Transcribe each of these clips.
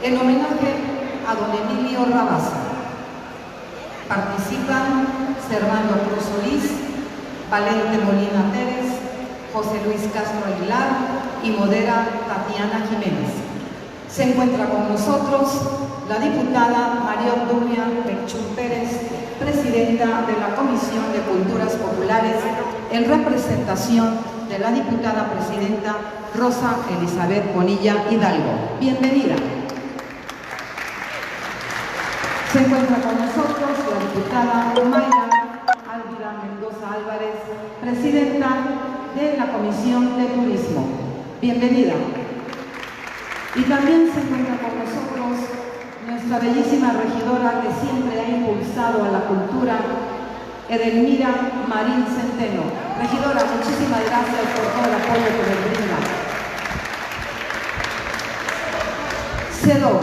en homenaje a don Emilio Rabasa. Participan Servando Cruz Solís, Valente Molina Pérez, José Luis Castro Aguilar y modera Tatiana Jiménez. Se encuentra con nosotros la diputada María Obdulia Pechú Pérez, presidenta de la Comisión de Culturas Populares, en representación de la diputada presidenta Rosa Elizabeth Bonilla Hidalgo. Bienvenida. Se encuentra con nosotros la diputada Mayra Álvira Mendoza Álvarez, presidenta de la Comisión de Turismo. Bienvenida. Y también se encuentra con nosotros nuestra bellísima regidora que siempre ha impulsado a la cultura, Edelmira Marín Centeno. Regidora, muchísimas gracias por todo el apoyo que nos brinda. Cedo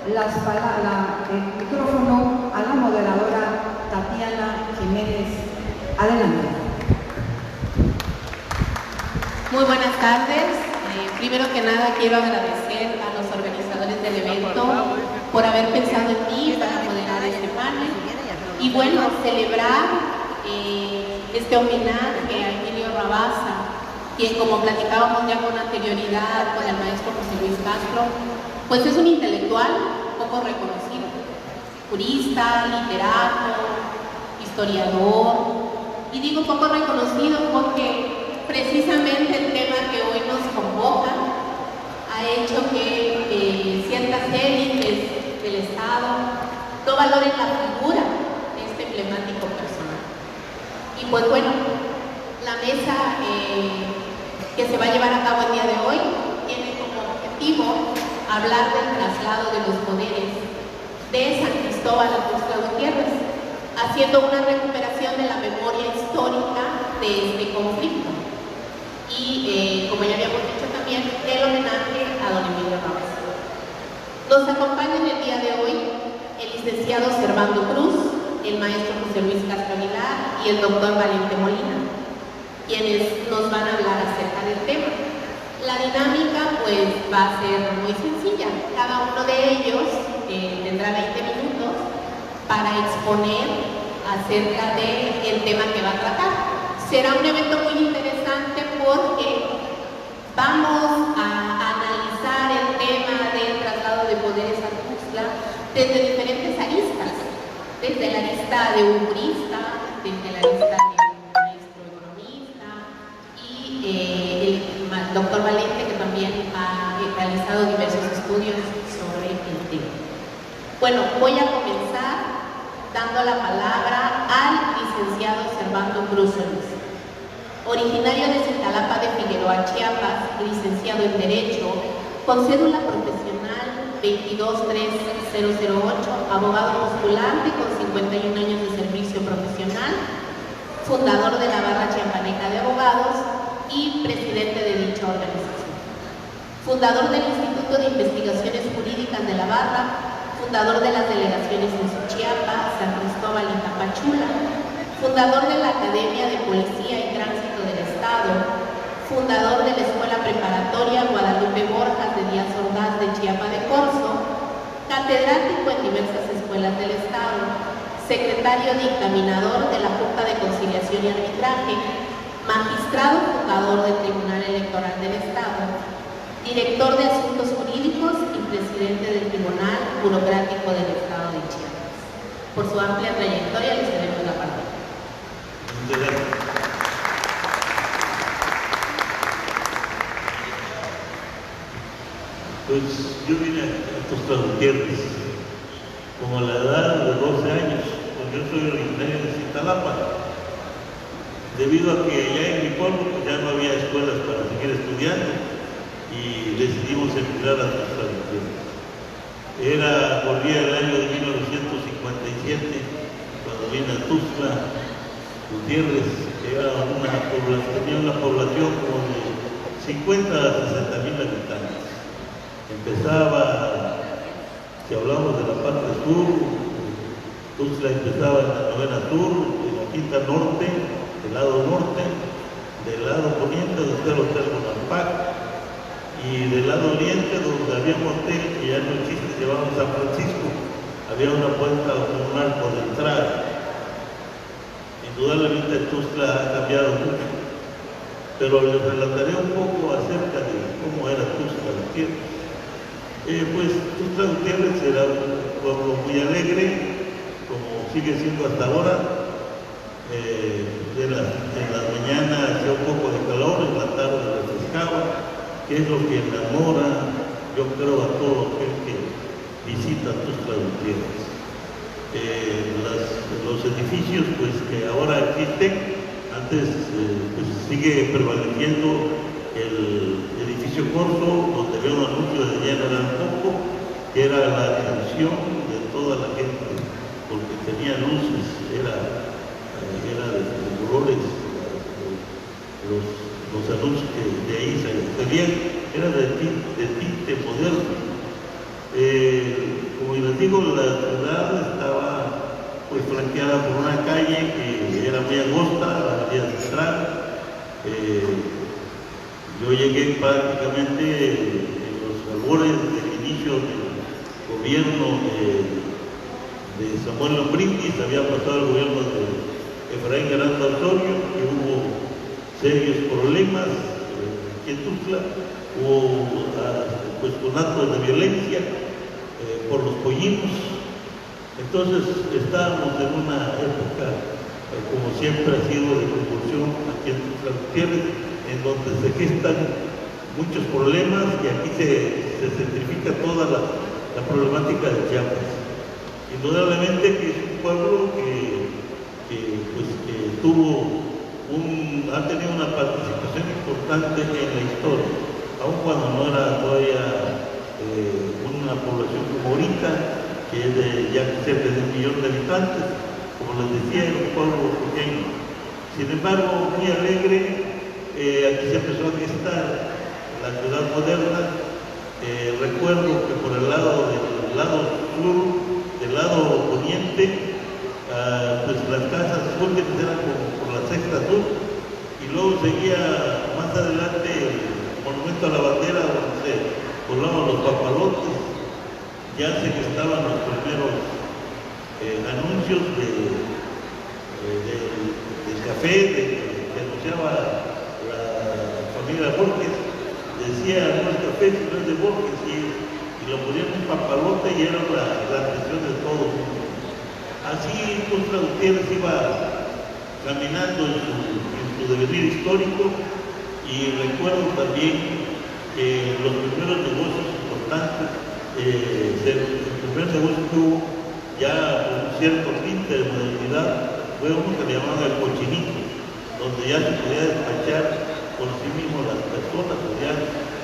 el micrófono a la moderadora Tatiana Jiménez. Adelante. Muy buenas tardes. Primero que nada quiero agradecer a los organizadores del evento por haber pensado en mí para moderar este panel y bueno, celebrar este homenaje a Emilio Rabasa, quien, como platicábamos ya con anterioridad con el maestro José Luis Castro, pues es un intelectual poco reconocido, jurista, literato, historiador, y digo poco reconocido porque precisamente el tema que hoy nos convoca ha hecho que ciertas élites del Estado no valoren la figura de este emblemático personaje. Y pues bueno, la mesa que se va a llevar a cabo el día de hoy tiene como objetivo hablar del traslado de los poderes de San Cristóbal a Tuxtla Gutiérrez, haciendo una recuperación de la memoria histórica de este conflicto. Y como ya habíamos dicho también, el homenaje a don Emilio Rabasa. Nos acompañan el día de hoy el licenciado Servando Cruz, el maestro José Luis Castro Aguilar y el doctor Valente Molina, quienes nos van a hablar acerca del tema. La dinámica pues va a ser muy sencilla. Cada uno de ellos tendrá 20 minutos para exponer acerca del tema que va a tratar. Será un evento muy interesante porque vamos a analizar el tema del traslado de poderes a Tuxtla desde diferentes aristas, desde la arista de un jurista, desde la arista de un maestro economista y el doctor Valente, que también ha realizado diversos estudios sobre el tema. Bueno, voy a comenzar dando la palabra al licenciado Servando Cruz Solís. Originario de Cintalapa de Figueroa, Chiapas, licenciado en Derecho, con cédula profesional 223008, abogado postulante con 51 años de servicio profesional, fundador de la Barra Chiapaneca de Abogados y presidente de dicha organización. Fundador del Instituto de Investigaciones Jurídicas de la Barra, fundador de las delegaciones en Suchiapa, San Cristóbal y Tapachula, fundador de la Academia de Policía y Tránsito del Estado, fundador de la Escuela Preparatoria Guadalupe Borjas de Díaz Ordaz de Chiapa de Corzo, catedrático en diversas escuelas del Estado, secretario dictaminador de la Junta de Conciliación y Arbitraje, magistrado fundador del Tribunal Electoral del Estado, director de Asuntos Jurídicos y presidente del Tribunal Burocrático del Estado de Chiapas. Por su amplia trayectoria les cedemos la palabra. Pues yo vine a Tuxtla Gutiérrez como a la edad de 12 años, porque yo soy originario de Cintalapa, debido a que allá en mi pueblo pues, ya no había escuelas para seguir estudiando y decidimos emigrar a Tuxtla Gutiérrez. Corría el año de 1957 cuando vine a Tuxtla Gutiérrez, que tenía una población como de 50 a 60 mil habitantes. Si hablamos de la parte sur, Tuxtla empezaba en la novena sur, en la quinta norte, del lado norte, del lado poniente donde está el Hotel Bonampak, y del lado oriente, donde había un hotel que ya no existe, se llamaba San Francisco, había una puerta o un arco de entrada. Indudablemente Tuxtla ha cambiado mucho, pero les relataré un poco acerca de cómo era Tuxtla Gutiérrez. Pues Tuxtla Gutiérrez era un pueblo muy alegre, como sigue siendo hasta ahora. En la mañana hacía un poco de calor, en la tarde refrescaba, que es lo que enamora, yo creo, a todo aquel que visita Tuxtla Gutiérrez. Los edificios pues, que ahora existen, antes pues, sigue prevaleciendo el edificio Corso, donde veo un anuncio de General Poco, que era la atención de toda la gente, porque tenía luces, era de colores, los anuncios que de ahí salían, era de tinte moderno. Como les digo, la ciudad estaba pues flanqueada por una calle que era muy angosta, la avenida central. Yo llegué prácticamente en los albores del inicio del gobierno de Samuel Lombrindis, había pasado el gobierno de Efraín Garanda Osorio, y hubo serios problemas en Tuxtla, hubo pues con actos de violencia por los pollinos. Entonces estábamos en una época, como siempre ha sido, de convulsión aquí en Tuxtla Gutiérrez, en donde se gestan muchos problemas y aquí se centrifica toda la problemática de Chiapas. Indudablemente que es un pueblo que ha tenido una participación importante en la historia, aun cuando no era todavía una población como ahorita, que es de ya cerca de 1 millón de habitantes. Como les decía, era un pueblo pequeño. Sin embargo, muy alegre. Aquí se empezó a gestar la ciudad moderna. Recuerdo que por el lado sur, del lado poniente, pues las casas últimas eran por la sexta sur, y luego seguía más adelante el monumento a la bandera, donde se volaban los papalotes. Ya se estaban los primeros anuncios del café que anunciaba la familia Borges. Decía, no es café, sino es de Borges, y lo ponían en un papalote y era la atención de todos. Así Tuxtla Gutiérrez iba caminando en su devenir histórico, y recuerdo también que los primeros negocios importantes, el primer negocio que hubo ya con cierto tinte de modernidad fue uno que le llamaban el Cochinito, donde ya se podía despachar por sí mismo las personas, podían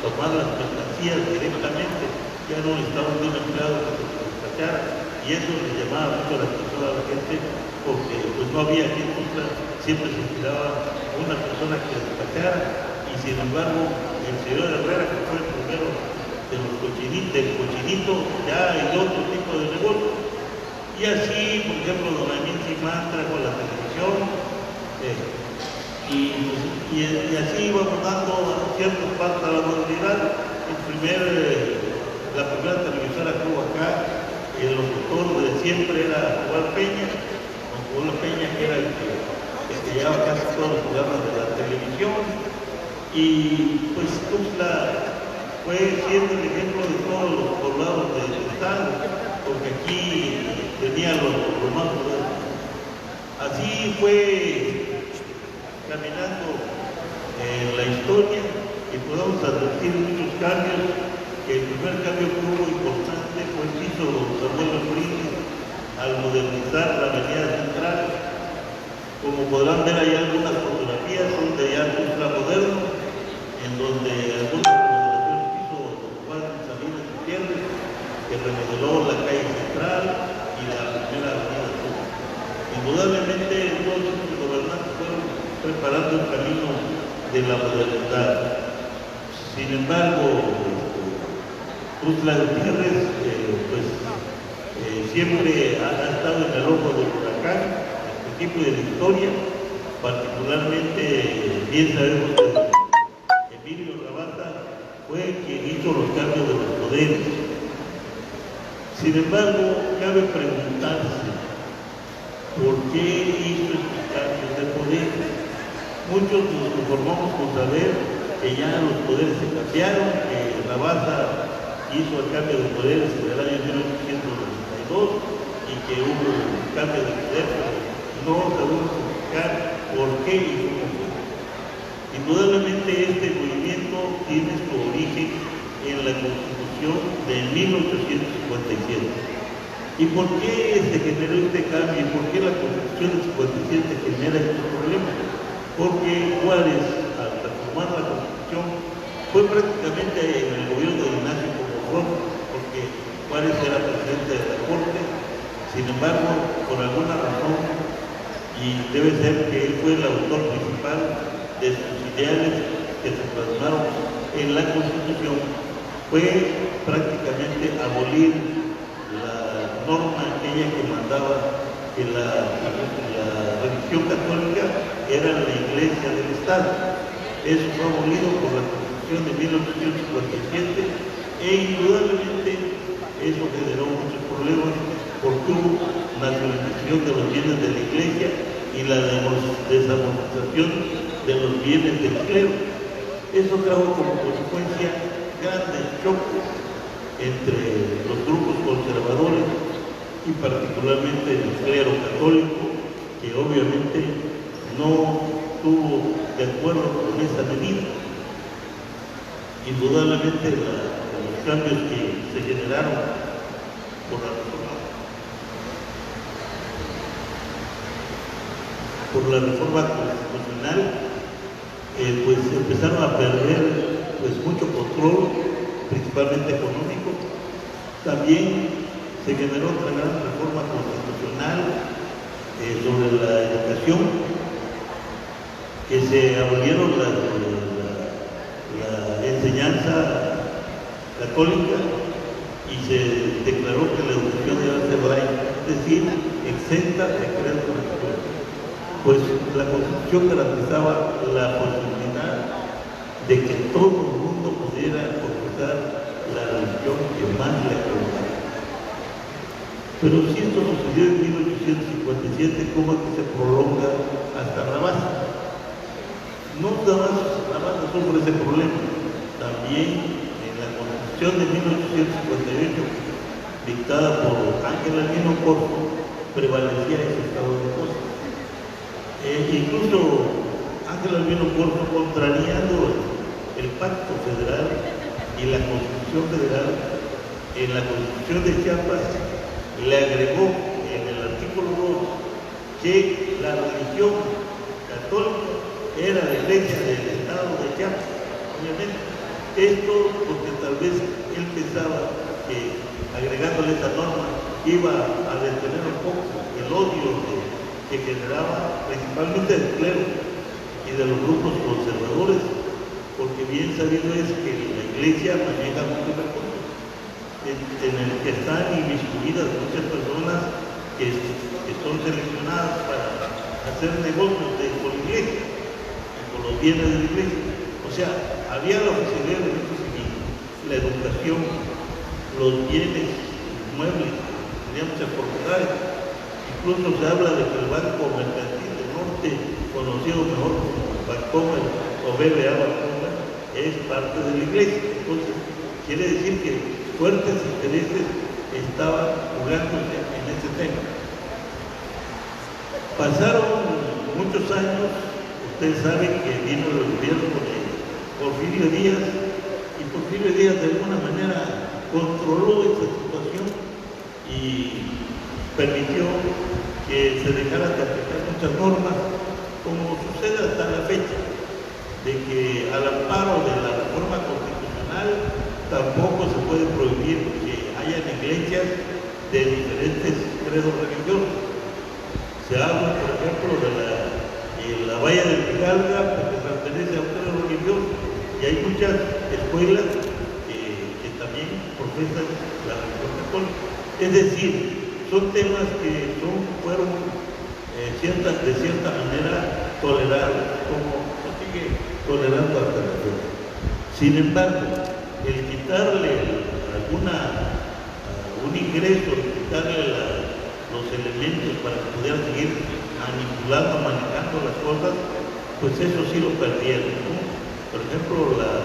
tomar las mercancías directamente, ya no necesitaban de un empleado que se despachara, y eso le llamaba mucho la atención a la gente, porque pues no había aquí en Tuxtla, siempre se inspiraba una persona que despachara, y sin embargo el señor Herrera, que fue el primero de los cochinitos, del Cochinito, ya hay otro tipo de negocio. Y así, por ejemplo, don Emín Simán trajo la televisión, y así íbamos dando ciertos pasos a la modernidad. La primera televisora que hubo acá, el locutor de siempre era Juan Peña, que era el que llevaba casi todos los programas de la televisión. Y pues Tuxtla fue siendo el ejemplo de todos los poblados del estado, porque aquí tenía los más modernos. Así fue caminando la historia, y podemos advertir muchos cambios. El primer cambio que hubo importante fue el que hizo Samuel Lombrindis al modernizar la avenida central. Como podrán ver, hay algunas fotografías donde ya Tuxtla moderno, en donde algunas remodelaciones hizo don Juan Salinas Gutiérrez, que remodeló la calle central y la primera avenida sur. Indudablemente todos estos gobernantes fueron preparando el camino de la modernidad. Sin embargo, Tuxtla Gutiérrez siempre ha estado en el ojo del huracán, este tipo de la historia. Particularmente bien sabemos que Emilio Rabasa fue quien hizo los cambios de los poderes. Sin embargo, cabe preguntarse por qué hizo estos cambios de poder. Muchos nos conformamos con saber que ya los poderes se cambiaron, que Rabasa hizo el cambio de poderes en el año 1892 y que hubo un cambio de poder, pero no sabemos explicar por qué y cómo fue. Indudablemente este movimiento tiene su origen en la Constitución de 1857. ¿Y por qué se generó este cambio? ¿Y por qué la Constitución del 57 genera estos problemas? Porque Juárez, al transformar la Constitución, fue prácticamente en el gobierno de Ignacio Comonfort, porque Juárez era presidente de la Corte. Sin embargo, por alguna razón, y debe ser que él fue el autor principal de sus ideales que se plasmaron en la Constitución, fue prácticamente abolir la norma aquella que mandaba que la religión católica era la Iglesia del Estado. Eso fue abolido por la Constitución de 1857 e indudablemente eso generó muchos problemas porque hubo nacionalización de los bienes de la Iglesia y la desamortización de los bienes del clero. Eso trajo como consecuencia grandes choques entre los grupos conservadores y particularmente el clero católico, que obviamente no estuvo de acuerdo con esa medida. Indudablemente los cambios que se generaron por la reforma constitucional, pues empezaron a perder pues mucho control, principalmente económico. También se generó otra gran reforma constitucional sobre la educación, que se abolieron la enseñanza católica y se declaró que la educación debe ser laica, es decir, exenta de credo religioso. Pues la Constitución garantizaba la posibilidad de que todo el mundo pudiera profesar la religión que más le acomodara. Pero si esto sucedió en 1857, ¿cómo es que se prolonga hasta Rabasa? No nada más Rabasa sufre ese problema. También en la Constitución de 1858, dictada por Ángel Albino Corzo, prevalecía ese estado de cosas. Incluso Ángel Albino Corzo, contrariando el Pacto Federal y la Constitución Federal, en la Constitución de Chiapas le agregó en el artículo 2 que la religión católica era la Iglesia del Estado de Chiapas. Obviamente, esto porque tal vez él pensaba que agregándole esa norma iba a detener un poco el odio que generaba principalmente del clero y de los grupos conservadores, porque bien sabido es que la Iglesia maneja muchos recursos en el que están inmiscuidas muchas personas que son seleccionadas para hacer negocios con la Iglesia y con los bienes de la Iglesia. O sea, había la oficialidad del derecho civil, la educación, los bienes muebles, tenía muchas propiedades. Incluso se habla de que el Banco Mercantil del Norte, conocido mejor como Bancomer o BBA Bancomer, es parte de la Iglesia. Entonces, quiere decir que fuertes intereses estaban jugándose en ese tema. Pasaron muchos años, ustedes saben que vino el gobierno de Porfirio Díaz, y Porfirio Díaz de alguna manera controló esa situación y permitió que se dejaran de aplicar muchas normas, como sucede hasta la fecha, de que al amparo de la reforma constitucional tampoco se puede prohibir que haya iglesias de diferentes credos religiosos. Se habla, por ejemplo, de la Valla del Grijalva, porque pertenece a un credo religioso, y hay muchas escuelas que también profesan la religión católica. Es decir, son temas que fueron de cierta manera tolerados, como se sigue tolerando hasta la fecha. Sin embargo, el quitarle un ingreso, quitarle los elementos para que pudiera seguir manipulando, manejando las cosas, pues eso sí lo perdieron, ¿no? Por ejemplo, la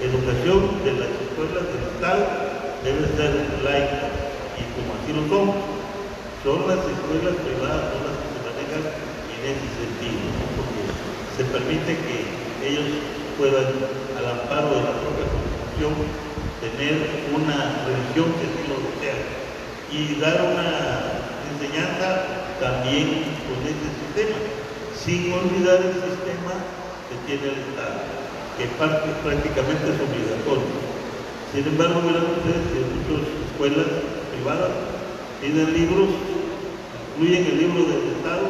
educación de las escuelas del Estado debe ser laica, y como así lo son las escuelas privadas son las que se manejan en ese sentido, ¿no? Porque se permite que ellos puedan, al amparo de la propia Constitución, tener una religión que así lo desea y dar una enseñanza también con ese sistema, sin olvidar el sistema que tiene el Estado, que prácticamente es obligatorio. Sin embargo, verán ustedes que muchas escuelas privadas tienen libros, incluyen el libro del Estado,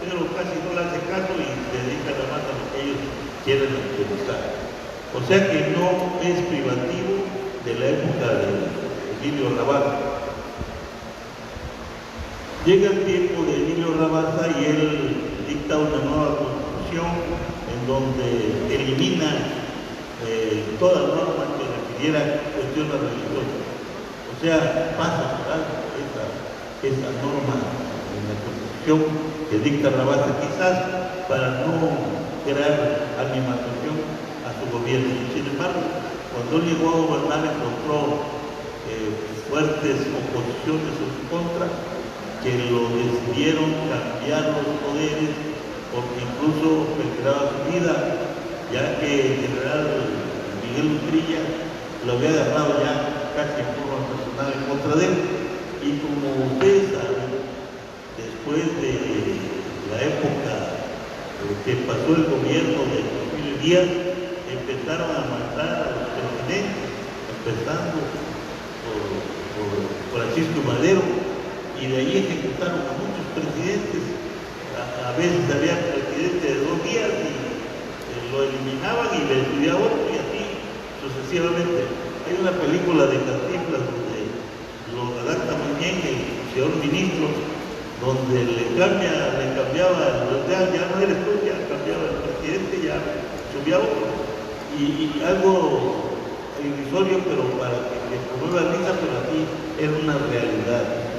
pero casi no le hacen caso y se dedican nada más a lo que ellos quieren utilizar. O sea que no es privativo de la época de Emilio Rabasa. Llega el tiempo de Emilio Rabasa y él dicta una nueva constitución en donde elimina toda norma que requiriera cuestiones religiosas. O sea, pasa por alto esa norma en la constitución que dicta Rabasa, quizás para no crear animación a su gobierno. Sin embargo, cuando él llegó a gobernar encontró fuertes oposiciones en su contra, que lo decidieron cambiar los poderes, porque incluso peligraba su vida, ya que el general Miguel Utrilla lo había agarrado ya casi en forma personal en contra de él. Y como ustedes saben, después de la época que pasó el gobierno de Porfirio Díaz, empezaron a matar a los presidentes, empezando por Francisco Madero, y de ahí ejecutaron a muchos presidentes. A veces había presidente de 2 días y lo eliminaban y le subía otro, y así sucesivamente. Hay una película de Cantinflas donde lo redacta muy bien el señor ministro, donde le cambiaba, ya no eres tú, ya cambiaba el presidente, ya subía otro. Y algo irrisorio, pero para que promueva risa, pero aquí era una realidad.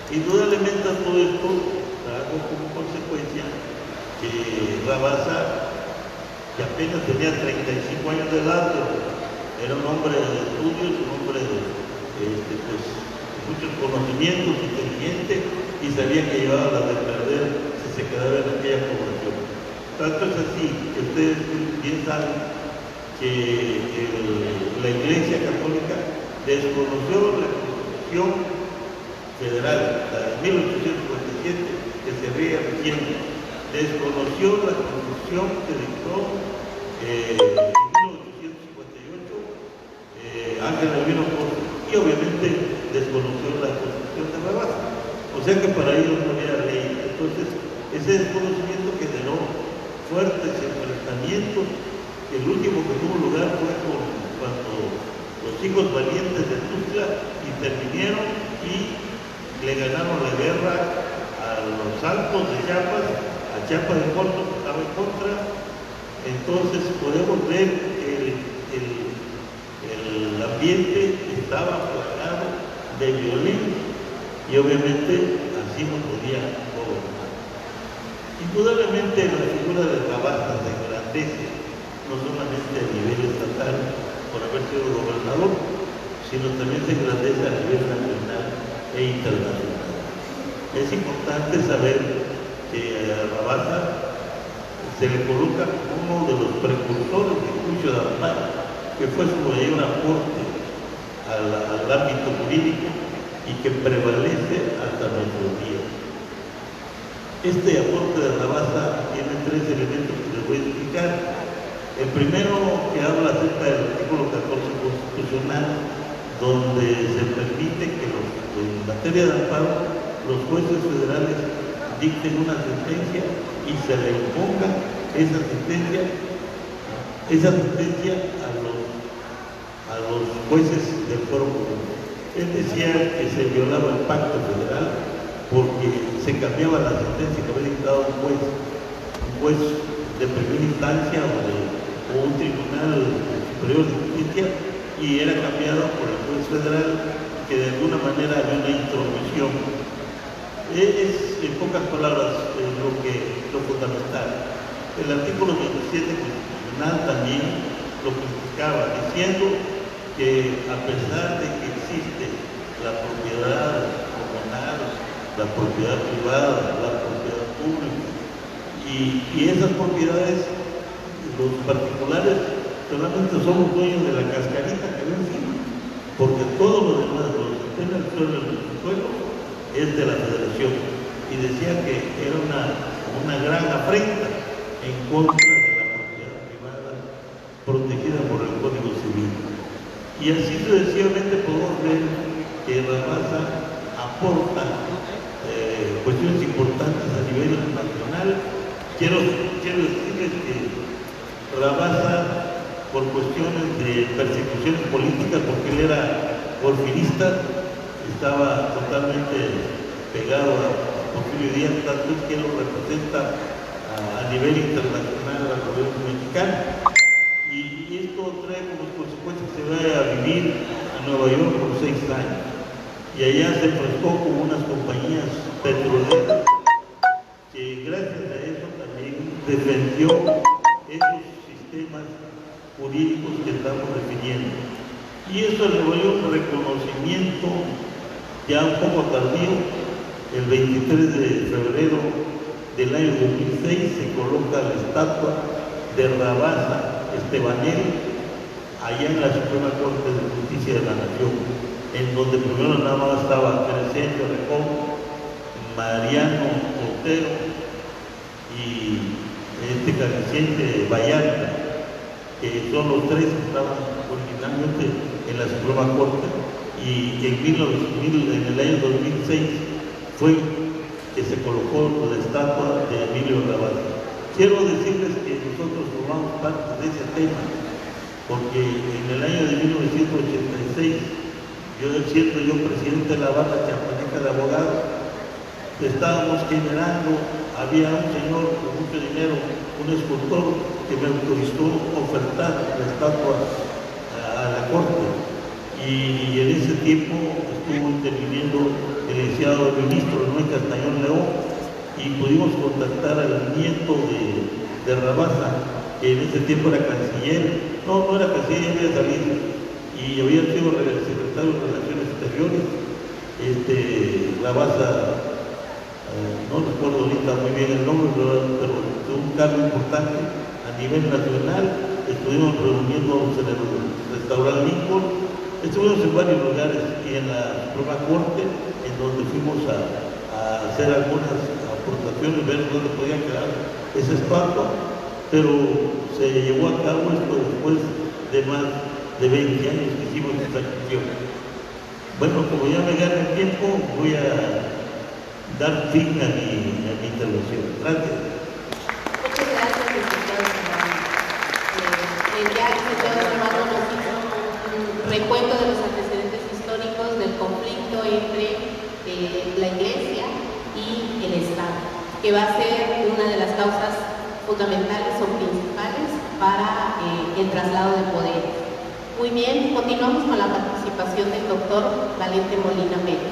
Indudablemente todo esto trajo como consecuencia que Rabasa, que apenas tenía 35 años de edad, pero era un hombre de estudios, un hombre de muchos conocimientos, inteligente, y sabía que llevaba la de perder si se quedaba en aquella población. Tanto es así que ustedes bien saben que la Iglesia Católica desconoció la Constitución Federal, la de 1857, que se ríe reciente, desconoció la Constitución que dictó en 1858 Ángel Albino Porto, y obviamente desconoció la Constitución de Rabasa. O sea que para ellos no había ley. Entonces, ese desconocimiento generó fuertes enfrentamientos, que el último que tuvo lugar fue cuando los hijos valientes de Tuxtla intervinieron y le ganaron la guerra a los Altos de Chiapas, a Chiapas de Corzo, que estaba en contra. Entonces podemos ver que el ambiente estaba plagado de violencia, y obviamente así no podía gobernar. Indudablemente la figura de Rabasa se engrandece, no solamente a nivel estatal por haber sido gobernador, sino también se engrandece a nivel nacional e internacional. Es importante saber que a Rabasa se le coloca como uno de los precursores del juicio de amparo, que fue su mayor aporte al ámbito jurídico y que prevalece hasta nuestros días. Este aporte de Rabasa tiene 3 elementos que les voy a explicar. El primero, que habla acerca del artículo 14 constitucional, donde se permite que en materia de amparo los jueces federales dicten una sentencia y se le imponga esa sentencia a los jueces del Foro Común. Él decía que se violaba el pacto federal porque se cambiaba la sentencia que había dictado un juez de primera instancia o un tribunal Superior de Justicia y era cambiado por el juez federal, que de alguna manera había una intromisión. Es en pocas palabras lo fundamental. El artículo 27 constitucional también lo criticaba, diciendo que a pesar de que existe la propiedad comunal, la propiedad privada, la propiedad pública, y esas propiedades, los particulares solamente somos dueños de la cascarita que ven encima, porque todo lo demás, lo que está en el suelo es de la federación. Y decía que era una gran afrenta en contra de la propiedad privada protegida por el Código Civil. Y así sucesivamente podemos ver que Rabasa aporta cuestiones importantes a nivel nacional. Quiero decirles que Rabasa, por cuestiones de persecuciones políticas, porque él era porfirista, estaba totalmente pegado a Porfirio Díaz, tanto es que lo representa a nivel internacional al gobierno mexicano. Y esto trae como consecuencia que se vaya a vivir a Nueva York por 6 años. Y allá se prestó con unas compañías petroleras que gracias a eso también defendió esos sistemas jurídicos que estamos definiendo. Y eso le dio un reconocimiento ya un poco tardío. El 23 de febrero del año 2006 se coloca la estatua de Rabasa Estebanel allá en la Suprema Corte de Justicia de la Nación, en donde primero nada más estaba Crescencio Rejón, Mariano Otero y Cariciente Vallarta, que son los tres que estaban originalmente en la Suprema Corte, y en el año 2006 fue que se colocó la estatua de Emilio Rabasa. Quiero decirles que nosotros formamos parte de ese tema, porque en el año de 1986, siendo yo presidente de la Barra Chiapaneca de Abogados, estábamos generando, había un señor con mucho dinero, un escultor, que me autorizó ofertar la estatua a la corte, y en ese tiempo estuvo interviniendo el licenciado ministro Noé Castañón León, y pudimos contactar al nieto de Rabasa, que en ese tiempo era canciller, no era canciller, ya había salido, y había sido secretario de Relaciones Exteriores. Rabasa, no recuerdo ahorita muy bien el nombre, pero tuvo un cargo importante a nivel nacional. Estuvimos reuniéndonos en el restaurante Lincoln, estuvimos en varios lugares y en la Suprema Corte, en donde fuimos a hacer algunas aportaciones, ver dónde podía quedar esa estatua, pero se llevó a cabo esto después de más de 20 años que hicimos esta gestión. Bueno, como ya me gana el tiempo, voy a dar fin a mi intervención. Gracias. Muchas gracias, diputado Zambrano. Ya el diputado Zambrano nos hizo un recuento de los antecedentes históricos del conflicto entre la Iglesia y el Estado, que va a ser una de las causas fundamentales o principales para el traslado de poder. Muy bien, continuamos con la participación del doctor Valente Molina Pérez.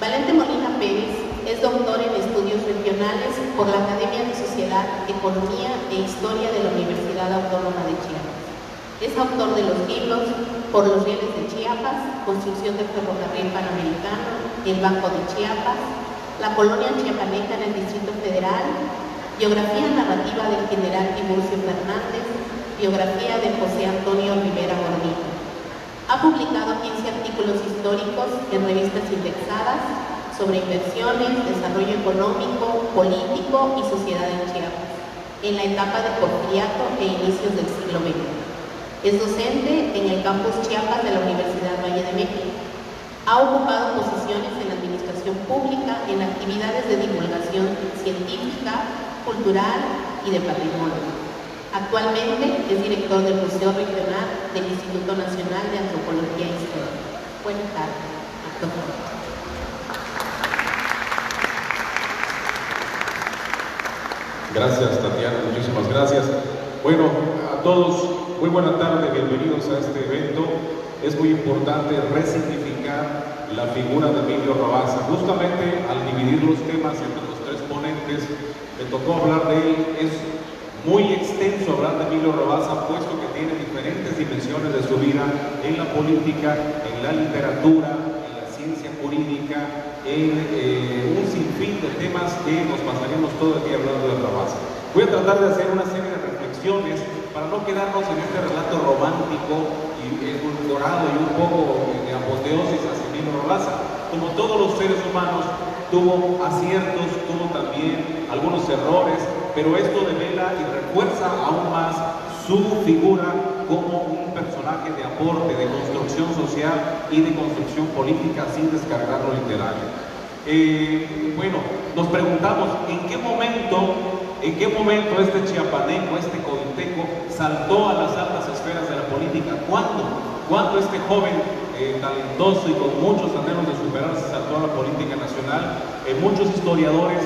Valente Molina Pérez es doctor en estudios regionales por la Academia de Sociedad, Economía e Historia de la Universidad Autónoma de Chiapas. Es autor de los libros Por los Rieles de Chiapas, Construcción del Ferrocarril Panamericano, El Banco de Chiapas, La Colonia Chiapaneca en el Distrito Federal, Biografía narrativa del general Tiburcio Fernández, Biografía de José Antonio Rivera Gordillo. Ha publicado 15 artículos históricos en revistas indexadas sobre inversiones, desarrollo económico, político y sociedad en Chiapas, en la etapa de porfiriato e inicios del siglo XX. Es docente en el campus Chiapas de la Universidad Valle de México. Ha ocupado posiciones en administración pública en actividades de divulgación científica, cultural y de patrimonio. Actualmente es director del Museo Regional del Instituto Nacional de Antropología e Historia. Buenas tardes, doctor. Gracias, Tatiana, muchísimas gracias. Bueno, a todos muy buena tarde, bienvenidos a este evento. Es muy importante resignificar la figura de Emilio Rabasa. Justamente al dividir los temas entre los tres ponentes, me tocó hablar de él. Es muy extenso hablar de Emilio Rabasa, puesto que tiene diferentes dimensiones de su vida en la política, en la literatura, en la ciencia jurídica, en un sinfín de temas que nos pasaríamos todo el día hablando de Rabasa. Voy a tratar de hacer una serie de reflexiones para no quedarnos en este relato romántico y edulcorado y un poco de apoteosis hacia Emilio Rabasa. Como todos los seres humanos, tuvo aciertos, tuvo también algunos errores, pero esto devela y refuerza aún más su figura como un personaje de aporte, de construcción social y de construcción política sin descargar lo literario. Bueno, nos preguntamos ¿en qué momento este chiapaneco, este cointeco, saltó a las altas esferas de la política? ¿Cuándo este joven talentoso y con muchos anhelos de superarse saltó a la política nacional? Muchos historiadores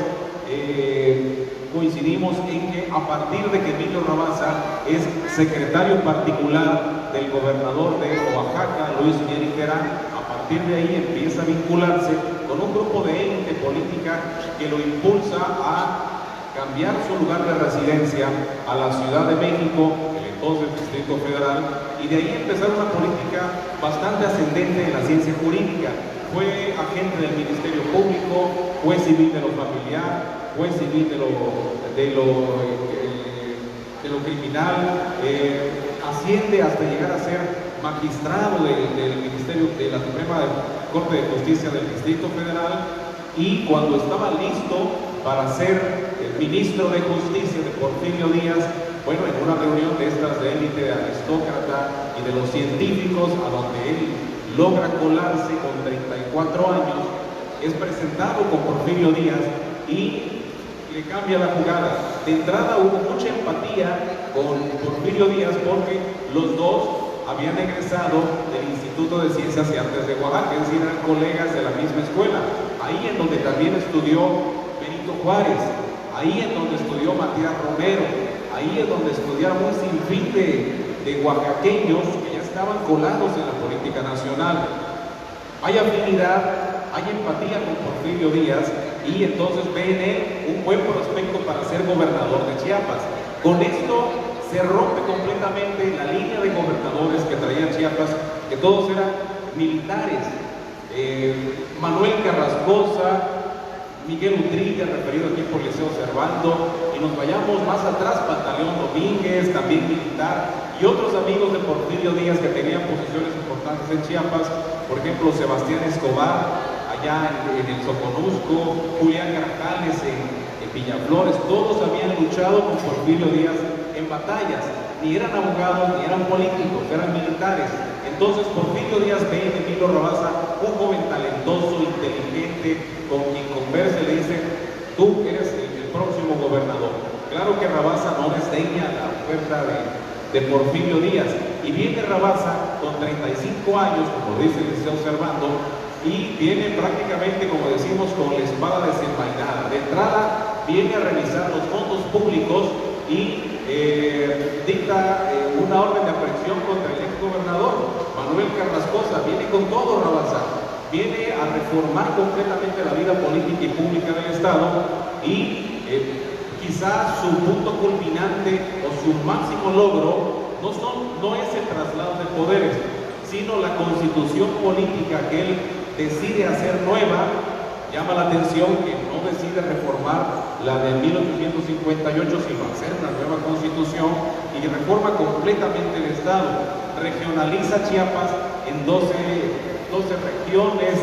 coincidimos en que a partir de que Emilio Rabasa es secretario particular del gobernador de Oaxaca, Luis Mier Terán, a partir de ahí empieza a vincularse con un grupo de élite política que lo impulsa a cambiar su lugar de residencia a la Ciudad de México, el entonces Distrito Federal, y de ahí empezar una política bastante ascendente en la ciencia jurídica. Fue agente del Ministerio Público, juez civil de lo familiar, juez civil de lo criminal, asciende hasta llegar a ser magistrado del Ministerio de la Suprema Corte de Justicia del Distrito Federal, y cuando estaba listo para ser ministro de Justicia de Porfirio Díaz, bueno, en una reunión de estas de élite, de aristócrata y de los científicos, a donde él logra colarse con 34 años, es presentado con Porfirio Díaz y le cambia la jugada. De entrada hubo mucha empatía con Porfirio Díaz porque los dos habían egresado del Instituto de Ciencias y Artes de Oaxaca, es decir, eran colegas de la misma escuela. Ahí en donde también estudió Benito Juárez, ahí en donde estudió Matías Romero, ahí es donde estudiaron un sinfín de oaxaqueños que ya estaban colados en la política nacional. Hay afinidad, hay empatía con Porfirio Díaz, y entonces ve en él un buen prospecto para ser gobernador de Chiapas. Con esto se rompe completamente la línea de gobernadores que traía Chiapas, que todos eran militares. Manuel Carrascosa, Miguel Utrilla, referido aquí por Liceo Servando, y nos vayamos más atrás, Pantaleón Domínguez, también militar, y otros amigos de Porfirio Díaz que tenían posiciones importantes en Chiapas, por ejemplo, Sebastián Escobar, allá en el Soconusco, Julián Grajales en Villaflores, todos habían luchado con Porfirio Díaz en batallas, ni eran abogados, ni eran políticos, eran militares. Entonces Porfirio Díaz ve en Emilio Rabasa un joven talentoso, inteligente, con quien conversa y le dice: tú eres el próximo gobernador. Claro que Rabasa no desdeña la oferta de Porfirio Díaz, y viene Rabasa con 35 años, como dice el Liceo Servando, y viene prácticamente, como decimos, con la espada desenvainada. De entrada viene a revisar los fondos públicos y dicta una orden de aprehensión contra el ex gobernador Manuel Carrascosa. Viene con todo Rabasa, viene a reformar completamente la vida política y pública del Estado, y quizá su punto culminante o su máximo logro no es el traslado de poderes, sino la constitución política que él decide hacer nueva. Llama la atención que no decide reformar la de 1858, sino hacer una nueva constitución, y reforma completamente el Estado. Regionaliza Chiapas en 12 regiones.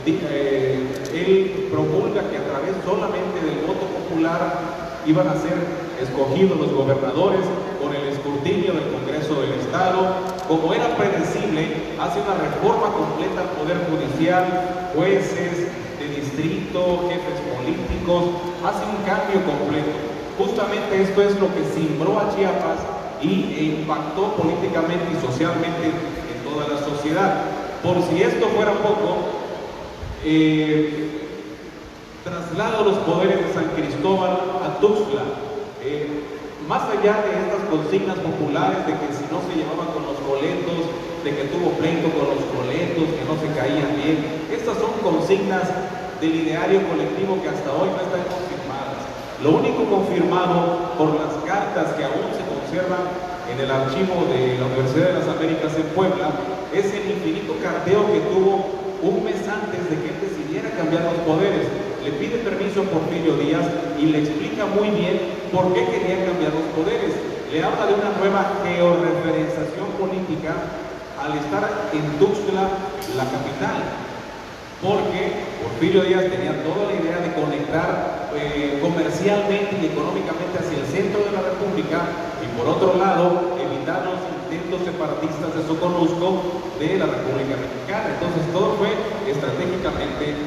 Él promulga que a través solamente del voto popular iban a ser escogidos los gobernadores por el escrutinio del Congreso del Estado. Como era predecible, hace una reforma completa al Poder Judicial, jueces de distrito, jefes políticos, hace un cambio completo. Justamente esto es lo que cimbró a Chiapas y impactó políticamente y socialmente en toda la sociedad. Por si esto fuera poco, traslado los poderes de San Cristóbal a Tuxtla. más allá de estas consignas populares de que si no se llevaban con los boletos, de que tuvo pleito con los boletos, que no se caían bien, estas son consignas del ideario colectivo que hasta hoy no están confirmadas. Lo único confirmado por las cartas que aún se conservan en el archivo de la Universidad de las Américas en Puebla es el infinito carteo que tuvo un mes antes de que él decidiera cambiar los poderes. Le pide permiso a Porfirio Díaz y le explica muy bien por qué quería cambiar los poderes. Le habla de una nueva georreferenciación política al estar en Tuxtla, la capital, porque Porfirio Díaz tenía toda la idea de conectar comercialmente y económicamente hacia el centro de la República y por otro lado evitar los intentos separatistas de Soconusco de la República Mexicana. Entonces todo fue estratégicamente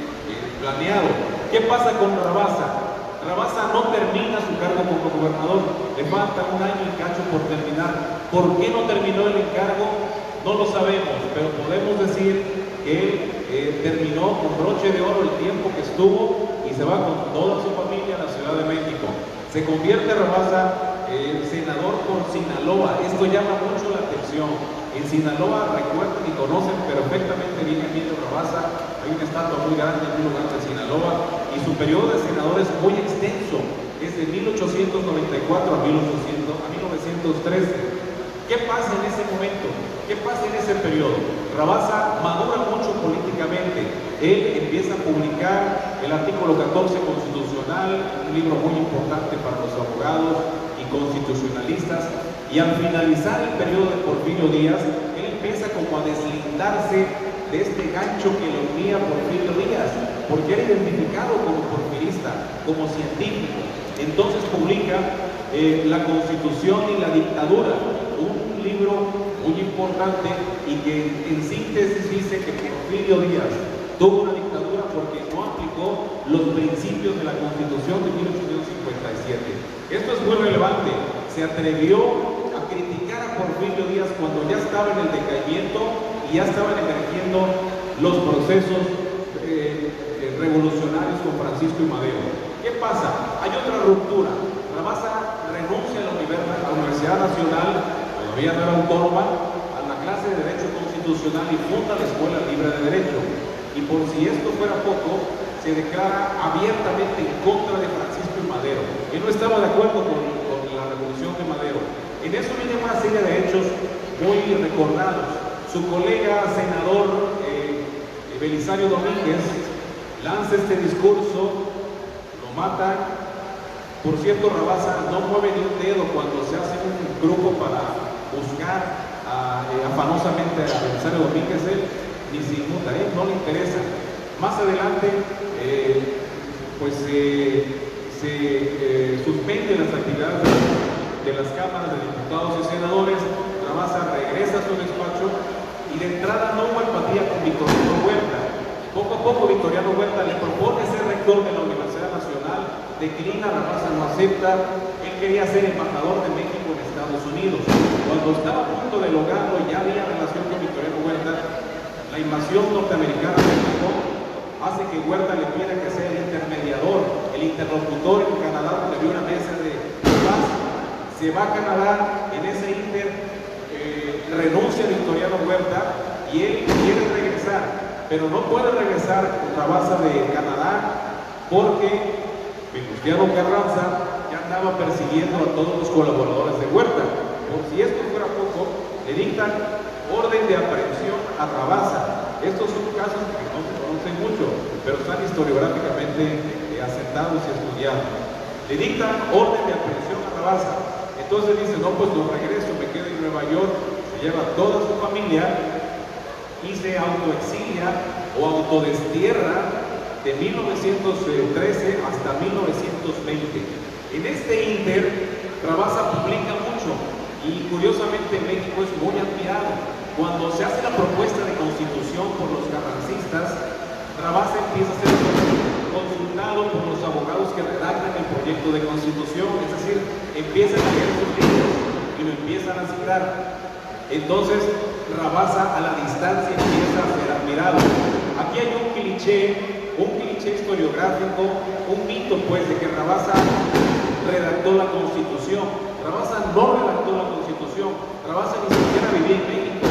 planeado. ¿Qué pasa con Rabasa? Rabasa no termina su cargo como gobernador, le falta un año y cacho por terminar. ¿Por qué no terminó el encargo? No lo sabemos, pero podemos decir que él terminó con broche de oro el tiempo que estuvo y se va con toda su familia a la Ciudad de México. Se convierte Rabasa en senador por Sinaloa. Esto llama mucho la atención. En Sinaloa, recuerden y conocen perfectamente bien a Emilio Rabasa. Hay una estatua muy grande en un lugar de Sinaloa y su periodo de senador es muy extenso. Es de 1894 a 1913. ¿Qué pasa en ese momento? ¿Qué pasa en ese periodo? Rabasa madura mucho políticamente. Él empieza a publicar el artículo 14 constitucional, un libro muy importante para los abogados y constitucionalistas. Y al finalizar el periodo de Porfirio Díaz, él empieza como a deslindarse de este gancho que lo unía a Porfirio Díaz, porque era identificado como porfirista, como científico. Entonces publica La Constitución y la Dictadura, un libro muy importante y que en síntesis dice que Porfirio Díaz tuvo una dictadura porque no aplicó los principios de la Constitución de 1857. Esto es muy relevante. Se atrevió a criticar a Porfirio Díaz cuando ya estaba en el decaimiento y ya estaban emergiendo los procesos revolucionarios con Francisco y Madero. ¿Qué pasa? Hay otra ruptura. Rabasa renuncia a la Universidad Nacional, todavía no era autónoma, a la clase de Derecho Constitucional y funda la Escuela Libre de Derecho. Y por si esto fuera poco, se declara abiertamente en contra de Francisco y Madero. Él no estaba de acuerdo con la revolución de Madero. En eso viene una serie de hechos muy recordados. Su colega senador Belisario Domínguez lanza este discurso, lo mata. Por cierto, Rabasa no mueve ni un dedo cuando se hace un grupo para buscar afanosamente a Belisario Domínguez. Él ni se inmuta, no le interesa. Más adelante, se suspenden las actividades de las cámaras de diputados y senadores. Rabasa regresa a su despacho y de entrada no hubo empatía con Victoriano Huerta. Poco a poco Victoriano Huerta le propone ser rector de la Universidad Nacional, declina, Rabasa no acepta. Él quería ser embajador de México en Estados Unidos. Cuando estaba a punto de lograrlo y ya había relación con Victoriano Huerta, la invasión norteamericana de México hace que Huerta le pida que sea el intermediador, el interlocutor en Canadá, donde había una mesa de paz. Se va a Canadá, en ese inter renuncia a Victoriano Huerta y él quiere regresar, pero no puede regresar con Rabasa de Canadá porque Venustiano Carranza ya andaba persiguiendo a todos los colaboradores de Huerta. Por si esto fuera poco, le dictan orden de aprehensión a Rabasa. Estos son casos que no se conocen mucho, pero están historiográficamente asentados y estudiados. Le dictan orden de aprehensión a Rabasa. Entonces dice, no, pues no regreso, me quedo en Nueva York. Se lleva toda su familia y se autoexilia o autodestierra de 1913 hasta 1920. En este inter, Rabasa publica mucho y curiosamente México es muy admirado. Cuando se hace la propuesta de constitución por los carrancistas, Rabasa empieza a ser consultado por los abogados que redactan el proyecto de constitución, es decir, empiezan a leer sus libros y lo empiezan a citar. Entonces, Rabasa a la distancia empieza a ser admirado. Aquí hay un cliché historiográfico, un mito pues de que Rabasa redactó la Constitución. Rabasa no redactó la Constitución, Rabasa ni siquiera vivía en México,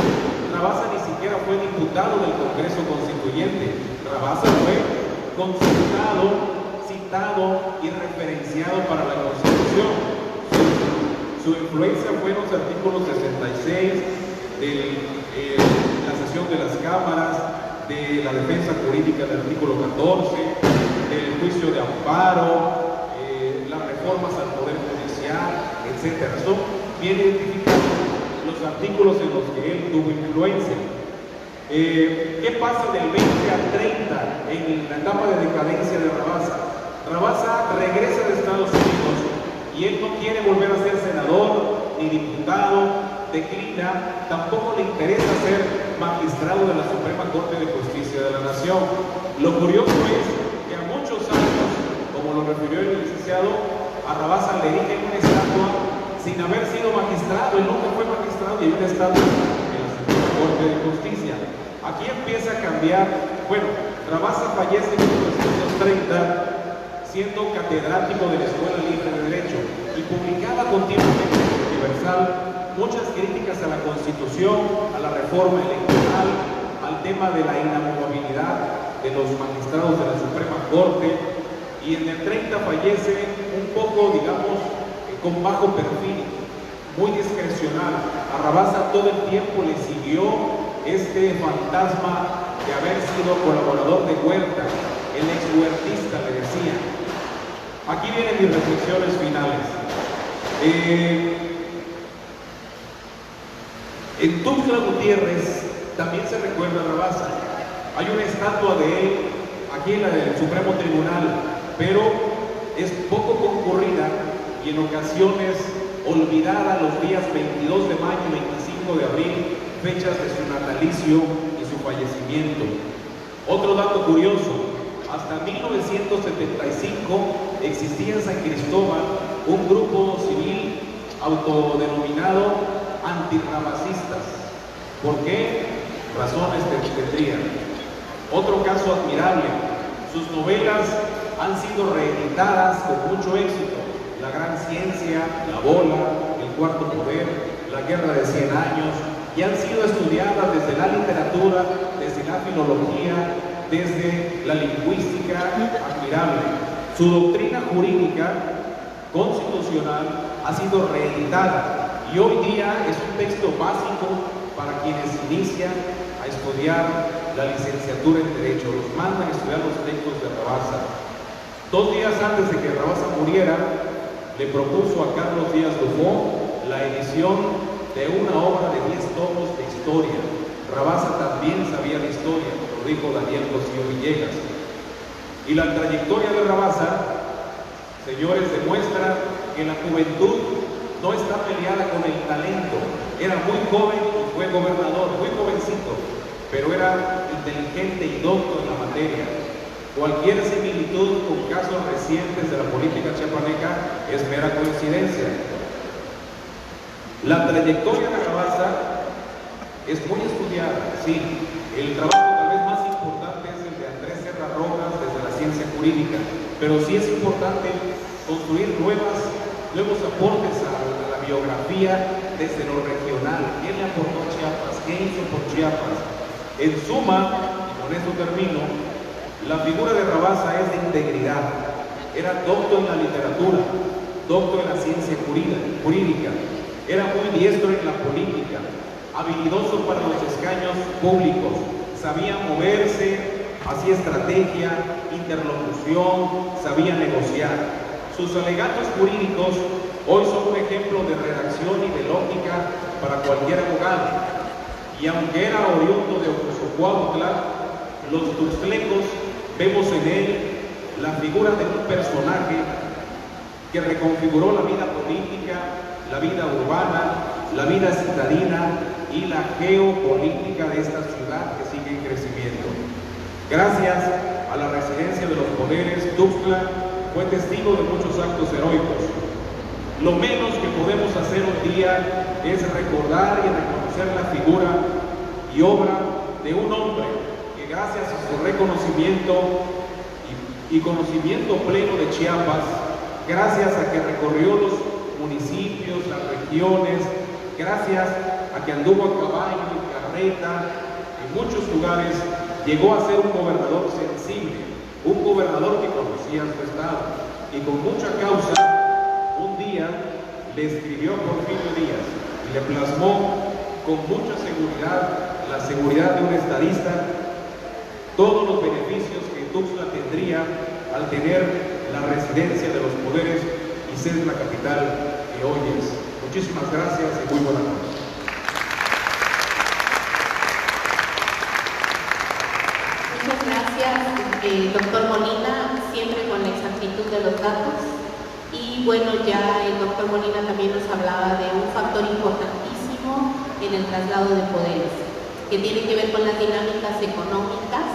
Rabasa ni siquiera fue diputado del Congreso Constituyente. Rabasa fue consultado, citado y referenciado para la Constitución. Su influencia fue en los artículos 66 de la sesión de las cámaras, de la defensa jurídica del artículo 14, del juicio de amparo, las reformas al Poder Judicial, etc. Son bien identificados los artículos en los que él tuvo influencia. ¿Qué pasa del 20 al 30 en la etapa de decadencia de Rabasa? Rabasa regresa de Estados Unidos y él no quiere volver a ser senador ni diputado, declina, tampoco le interesa ser magistrado de la Suprema Corte de Justicia de la Nación. Lo curioso es que a muchos años, como lo refirió el licenciado, a Rabasa le erigen una estatua sin haber sido magistrado. Él nunca fue magistrado y hay una estatua en la Suprema Corte de Justicia. Aquí empieza a cambiar. Bueno, Rabasa fallece en 1930 siendo catedrático de la Escuela Libre de Derecho y publicaba continuamente en el Universal muchas críticas a la Constitución, a la reforma electoral, al tema de la inamovibilidad de los magistrados de la Suprema Corte, y en el 30 fallece un poco, digamos, con bajo perfil, muy discrecional. A Rabasa todo el tiempo le siguió este fantasma de haber sido colaborador de Huerta, el ex-huertista, le decía. Aquí vienen mis reflexiones finales. En Tuxtla Gutiérrez también se recuerda a Rabasa. Hay una estatua de él aquí en el Supremo Tribunal, pero es poco concurrida y en ocasiones olvidada los días 22 de mayo y 25 de abril, fechas de su natalicio y su fallecimiento. Otro dato curioso: hasta 1975 existía en San Cristóbal un grupo civil autodenominado antirrabacistas. ¿Por qué? Razones tendrían. Otro caso admirable: sus novelas han sido reeditadas con mucho éxito. La Gran Ciencia, La Bola, El Cuarto Poder, La Guerra de 100 Años, y han sido estudiadas desde la literatura, desde la filología, desde la lingüística. Admirable. Su doctrina jurídica constitucional ha sido reeditada y hoy día es un texto básico para quienes inician a estudiar la licenciatura en Derecho. Los mandan a estudiar los textos de Rabasa. 2 días antes de que Rabasa muriera, le propuso a Carlos Díaz Dufo la edición de una obra de 10 tomos de historia. Rabasa también sabía de historia, lo dijo Daniel Cosío Villegas. Y la trayectoria de Rabasa, señores, demuestra que la juventud no está peleada con el talento. Era muy joven y fue gobernador, muy jovencito, pero era inteligente y docto en la materia. Cualquier similitud con casos recientes de la política chiapaneca es mera coincidencia. La trayectoria de Rabasa es muy estudiada, sí. El trabajo tal vez más importante es el de Andrés Serra Rojas desde la ciencia jurídica, pero sí es importante construir nuevos aportes a la biografía desde lo regional. ¿Qué le aportó Chiapas? ¿Qué hizo por Chiapas? En suma, y con esto termino, la figura de Rabasa es de integridad. Era docto en la literatura, docto en la ciencia jurídica, era muy diestro en la política, habilidoso para los escaños públicos, sabía moverse, hacía estrategia, interlocución, sabía negociar. Sus alegatos jurídicos hoy son un ejemplo de redacción y de lógica para cualquier abogado. Y aunque era oriundo de Ocosocuautla, los tuxtlecos vemos en él la figura de un personaje que reconfiguró la vida política, la vida urbana, la vida citadina y la geopolítica de esta ciudad que sigue en crecimiento. Gracias a la residencia de los poderes, Tuxtla fue testigo de muchos actos heroicos. Lo menos que podemos hacer hoy día es recordar y reconocer la figura y obra de un hombre que, gracias a su reconocimiento y conocimiento pleno de Chiapas, gracias a que recorrió los municipios, la camiones, gracias a que anduvo a caballo, en carreta, en muchos lugares, llegó a ser un gobernador sensible, un gobernador que conocía su estado, y con mucha causa, un día le escribió a Porfirio Díaz y le plasmó con mucha seguridad, la seguridad de un estadista, todos los beneficios que Tuxtla tendría al tener la residencia de los poderes y ser la capital que hoy es. Muchísimas gracias y muy buenas noches. Muchas gracias, doctor Molina, siempre con la exactitud de los datos. Y bueno, ya el doctor Molina también nos hablaba de un factor importantísimo en el traslado de poderes, que tiene que ver con las dinámicas económicas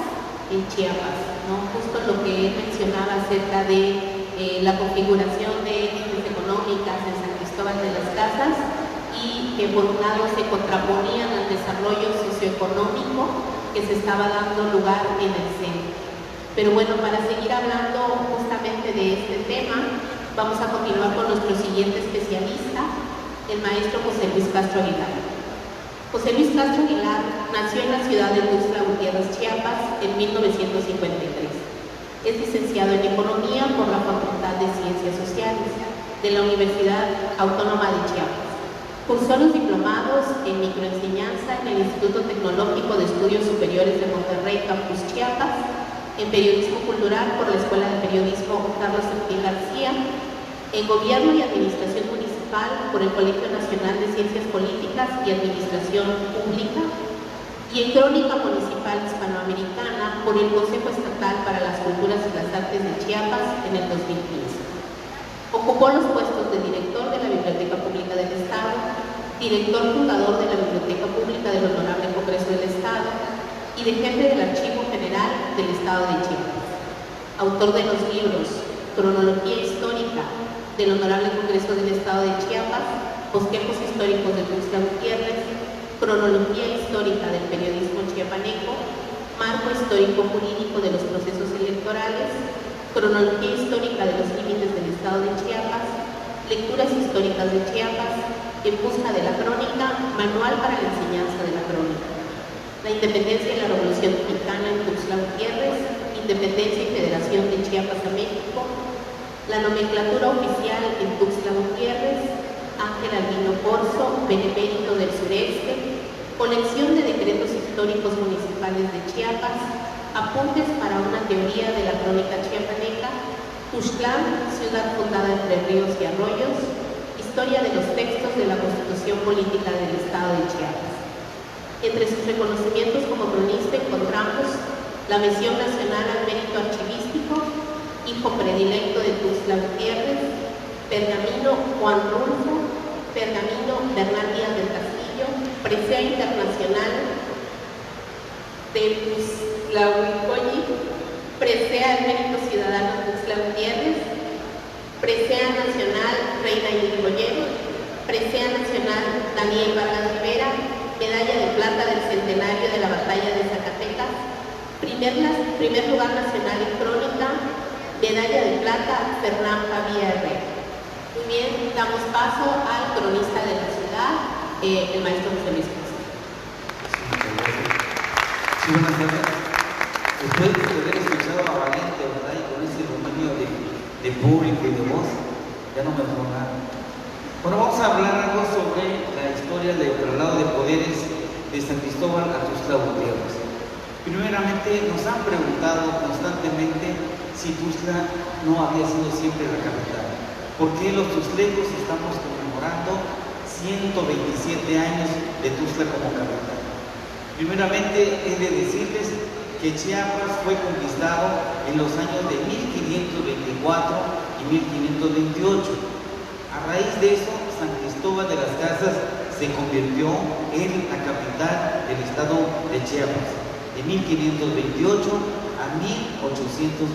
en Chiapas, ¿no? Justo lo que él mencionaba acerca de la configuración de élites económicas en San Cristóbal de las Casas, y que por un lado se contraponían al desarrollo socioeconómico que se estaba dando lugar en el centro. Pero bueno, para seguir hablando justamente de este tema, vamos a continuar con nuestro siguiente especialista, el maestro José Luis Castro Aguilar. José Luis Castro Aguilar nació en la ciudad de Tuxtla Gutiérrez, Chiapas, en 1953. Es licenciado en Economía por la Facultad de Ciencias Sociales de la Universidad Autónoma de Chiapas. Cursó los diplomados en microenseñanza en el Instituto Tecnológico de Estudios Superiores de Monterrey, Campus Chiapas, en Periodismo Cultural por la Escuela de Periodismo Carlos Martín García, en Gobierno y Administración Municipal por el Colegio Nacional de Ciencias Políticas y Administración Pública, y en Crónica Municipal Hispanoamericana por el Consejo Estatal para las Culturas y las Artes de Chiapas en el 2015. Ocupó los puestos de director de la Biblioteca Pública del Estado, director fundador de la Biblioteca Pública del Honorable Congreso del Estado y de jefe del Archivo General del Estado de Chiapas. Autor de los libros Cronología Histórica del Honorable Congreso del Estado de Chiapas, Bosquejos Históricos de Tuxtla Gutiérrez, Cronología Histórica del Periodismo Chiapaneco, Marco Histórico Jurídico de los Procesos Electorales, Cronología Histórica de los Límites del Estado de Chiapas, Lecturas Históricas de Chiapas, En Busca de la Crónica, Manual para la Enseñanza de la Crónica, La Independencia y la Revolución Mexicana en Tuxtla Gutiérrez, Independencia y Federación de Chiapas a México, La Nomenclatura Oficial en Tuxtla Gutiérrez, Ángel Albino Corzo, Benemérito del Sureste, Colección de Decretos Históricos Municipales de Chiapas, Apuntes para una Teoría de la Crónica Chiapaneca, Tuxtlán, Ciudad fundada entre ríos y arroyos, Historia de los textos de la Constitución Política del Estado de Chiapas. Entre sus reconocimientos como cronista encontramos la Mención Nacional al Mérito Archivístico, Hijo Predilecto de Tuxtla Gutiérrez, Pergamino Juan Rulfo, Pergamino Bernal Díaz del Castillo, Presea Internacional de Tuxtla Huicoyi, Presea al Mérito Ciudadano Tuxtla Gutiérrez, Presea Nacional Reina Irigoyen, Presea Nacional Daniel Vargas Rivera, Medalla de Plata del Centenario de la Batalla de Zacatecas, primer lugar nacional en Crónica, Medalla de Plata Fernán Pavía Herrera. Muy bien, damos paso al cronista de la ciudad, el maestro José Luis Castro. Sí, buenas tardes. Después de haber escuchado a Valente, ¿verdad? Y con ese dominio de público y de voz, ya no me dejó nada. Bueno, vamos a hablar algo sobre la historia del traslado de poderes de San Cristóbal a Tuxtla Gutiérrez. Primeramente, nos han preguntado constantemente si Tuxtla no había sido siempre la capital. ¿Por qué los tuxtlecos estamos conmemorando 127 años de Tuxtla como capital? Primeramente, he de decirles que Chiapas fue conquistado en los años de 1524 y 1528. A raíz de eso, San Cristóbal de las Casas se convirtió en la capital del estado de Chiapas, de 1528 a 1892.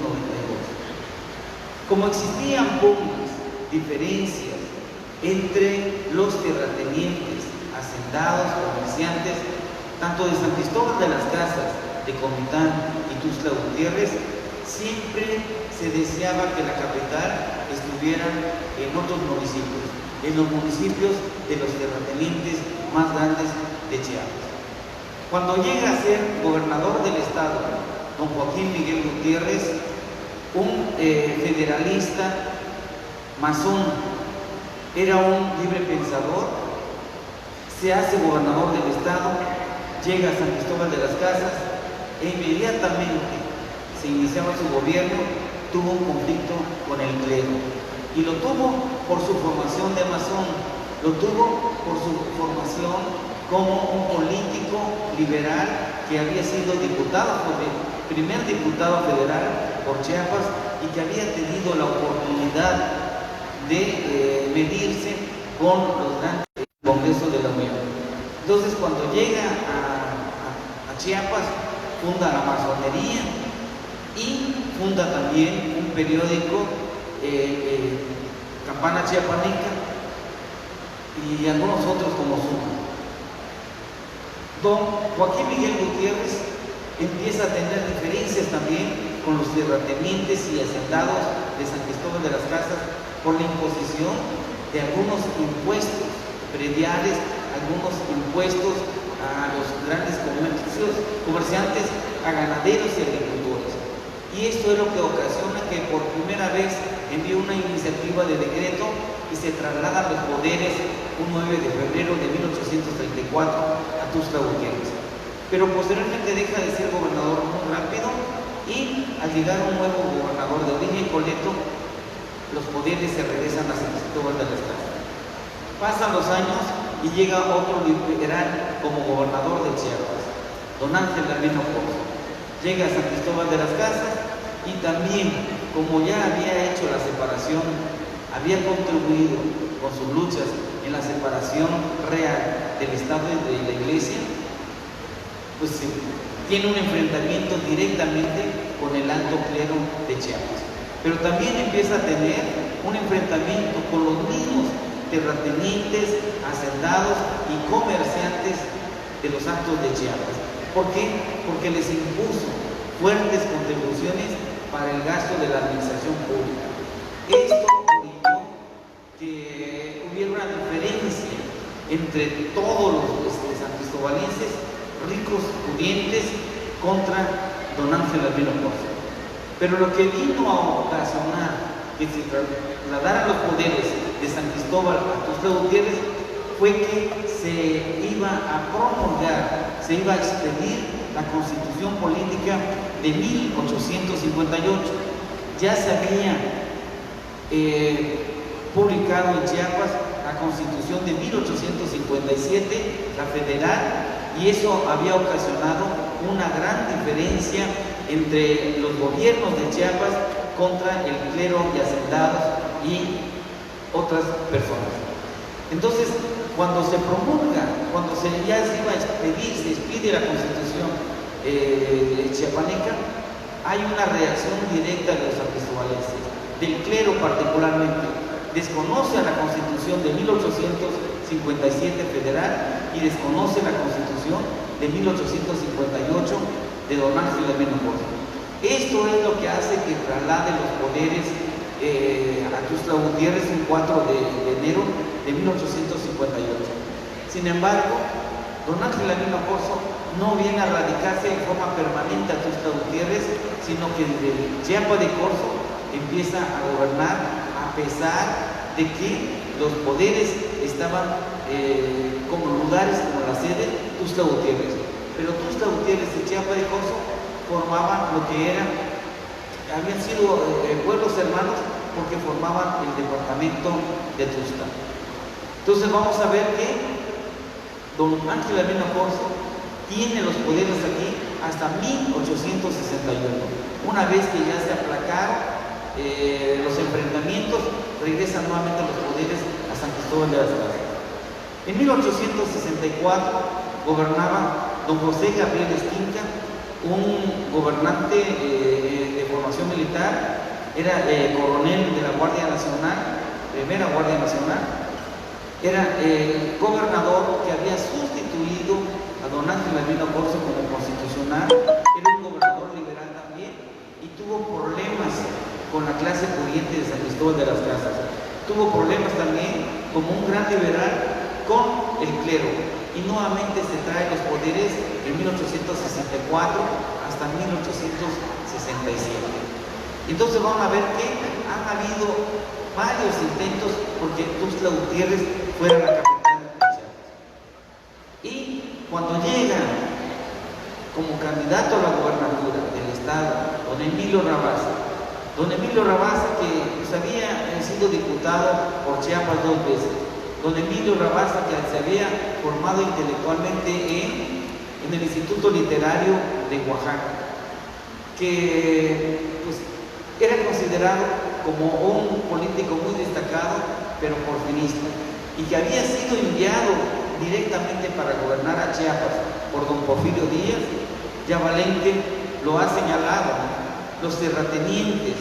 Como existían pugnas, diferencias entre los terratenientes, hacendados, comerciantes, tanto de San Cristóbal de las Casas, de Comitán y Tuxtla Gutiérrez, siempre se deseaba que la capital estuviera en otros municipios. en los municipios de los terratenientes más grandes de Chiapas. Cuando llega a ser gobernador del estado, don Joaquín Miguel Gutiérrez, un federalista, masón, era un libre pensador, se hace gobernador del estado, llega a San Cristóbal de las Casas e inmediatamente se iniciaba su gobierno, tuvo un conflicto con el clero. Y lo tuvo por su formación de masón, lo tuvo por su formación como un político liberal que había sido diputado, primer diputado federal por Chiapas y que había tenido la oportunidad de medirse con los grandes congresos de la Unión. Entonces, cuando llega a Chiapas, funda la masonería y funda también un periódico, Campana Chiapaneca, y algunos otros como Suma. Don Joaquín Miguel Gutiérrez empieza a tener diferencias también con los terratenientes y hacendados de San Cristóbal de las Casas por la imposición de algunos impuestos prediales, algunos impuestos a los grandes comerciantes, a ganaderos y agricultores. Y esto es lo que ocasiona que por primera vez envíe una iniciativa de decreto y se trasladan los poderes un 9 de febrero de 1834 a Tuxtla Gutiérrez. Pero posteriormente deja de ser gobernador muy rápido y al llegar un nuevo gobernador de origen Coleto, los poderes se regresan a San Cristóbal de las Casas. Pasan los años y llega otro liberal como gobernador de Chiapas, don Ángel Albino Corzo. Llega a San Cristóbal de las Casas y también, como ya había hecho la separación, había contribuido con sus luchas en la separación real del Estado y de la Iglesia, pues tiene un enfrentamiento directamente con el alto clero de Chiapas. Pero también empieza a tener un enfrentamiento con los mismos terratenientes, hacendados y comerciantes de los altos de Chiapas. ¿Por qué? Porque les impuso fuertes contribuciones para el gasto de la administración pública. Esto obligó que hubiera una diferencia entre todos los san cristobalenses, ricos, pudientes, contra don Ángel Albino Corzo. Pero lo que vino a ocasionar que se trasladaran los poderes de San Cristóbal a Tuxtla Gutiérrez fue que se iba a promulgar, se iba a expedir la Constitución Política de 1858. Ya se había publicado en Chiapas la Constitución de 1857, la federal, y eso había ocasionado una gran diferencia entre los gobiernos de Chiapas contra el clero de hacendados y otras personas. Entonces, cuando se promulga, cuando ya se iba a expedir, se expide la Constitución chiapaneca, hay una reacción directa de los sancristobalenses, del clero particularmente. Desconoce a la Constitución de 1857 federal y desconoce la Constitución de 1858 de don Ángel Albino Corzo. Esto es lo que hace que traslade los poderes a Tuxtla Gutiérrez el 4 de enero de 1858. Sin embargo, don Ángel Albino Corzo no viene a radicarse en forma permanente a Tuxtla Gutiérrez, sino que desde Chiapa de Corzo empieza a gobernar a pesar de que los poderes estaban como lugares, como la sede, Tuxtla Gutiérrez. Pero Tuxtla Gutiérrez y Chiapa de Corzo formaban lo que era, habían sido pueblos hermanos porque formaban el departamento de Tuxtla. Entonces vamos a ver que don Ángel Albino Corzo tiene los poderes aquí hasta 1861. Una vez que ya se aplacaron los enfrentamientos, regresan nuevamente los poderes a San Cristóbal de las Casas. En 1864 gobernaba don José Gabriel Esquinca, un gobernante de formación militar, era coronel de la Guardia Nacional, primera Guardia Nacional, era el gobernador que había sustituido a don Ángel Albino Corzo como constitucional, era un gobernador liberal también y tuvo problemas con la clase pudiente de San Cristóbal de las Casas. Tuvo problemas también como gran liberal con el clero. Y nuevamente se trae los poderes en 1864 hasta 1867. Entonces vamos a ver que han habido varios intentos porque Tuxtla Gutiérrez fuera la capital de Chiapas. Y cuando llega como candidato a la gobernatura del estado, don Emilio Rabasa, que pues, había sido diputado por Chiapas 2 veces, don Emilio Rabasa, que se había formado intelectualmente en el Instituto Literario de Oaxaca, que pues, era considerado como un político muy destacado, pero porfirista, y que había sido enviado directamente para gobernar a Chiapas por don Porfirio Díaz. Ya Valente lo ha señalado, los terratenientes.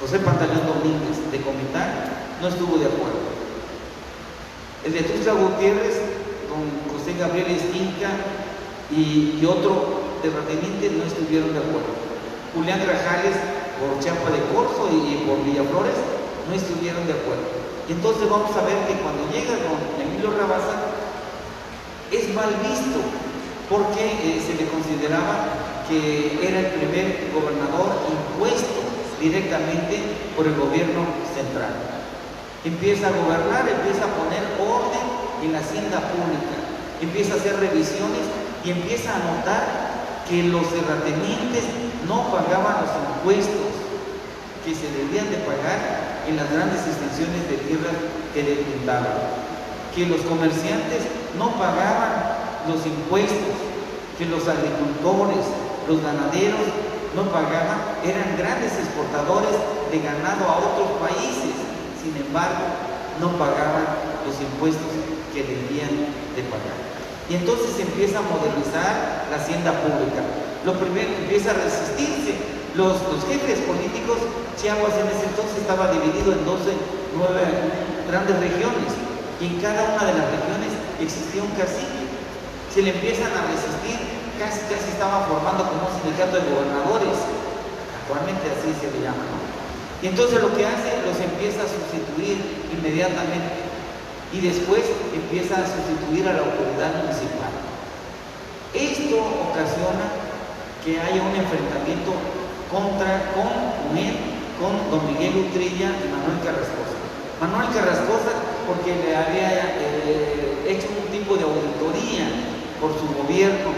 José Pantaleón Domínguez de Comitán no estuvo de acuerdo. El de Tuxtla Gutiérrez, don José Gabriel Esquinca y otro terrateniente no estuvieron de acuerdo. Julián Grajales por Chiapa de Corzo y por Villaflores no estuvieron de acuerdo. Y entonces vamos a ver que cuando llega don Emilio Rabasa es mal visto porque se le consideraba que era el primer gobernador impuesto directamente por el gobierno central. Empieza a gobernar, empieza a poner orden en la hacienda pública, empieza a hacer revisiones y empieza a notar que los terratenientes no pagaban los impuestos que se debían de pagar en las grandes extensiones de tierras que detentaban, que los comerciantes no pagaban los impuestos, que los agricultores, los ganaderos no pagaban, eran grandes exportadores de ganado a otros países, sin embargo no pagaban los impuestos que debían de pagar. Y entonces empieza a modernizar la hacienda pública. Lo primero empieza a resistirse. Los jefes políticos, Chiapas en ese entonces estaba dividido en 9 grandes regiones, y en cada una de las regiones existía un cacique. Se le empiezan a resistir, casi estaba formando como un sindicato de gobernadores, actualmente así se le llama, ¿no? Y entonces lo que hace, los empieza a sustituir inmediatamente, y después empieza a sustituir a la autoridad municipal. Esto ocasiona que haya un enfrentamiento con don Miguel Utrilla y Manuel Carrascosa. Manuel Carrascosa porque le había hecho un tipo de auditoría por su gobierno,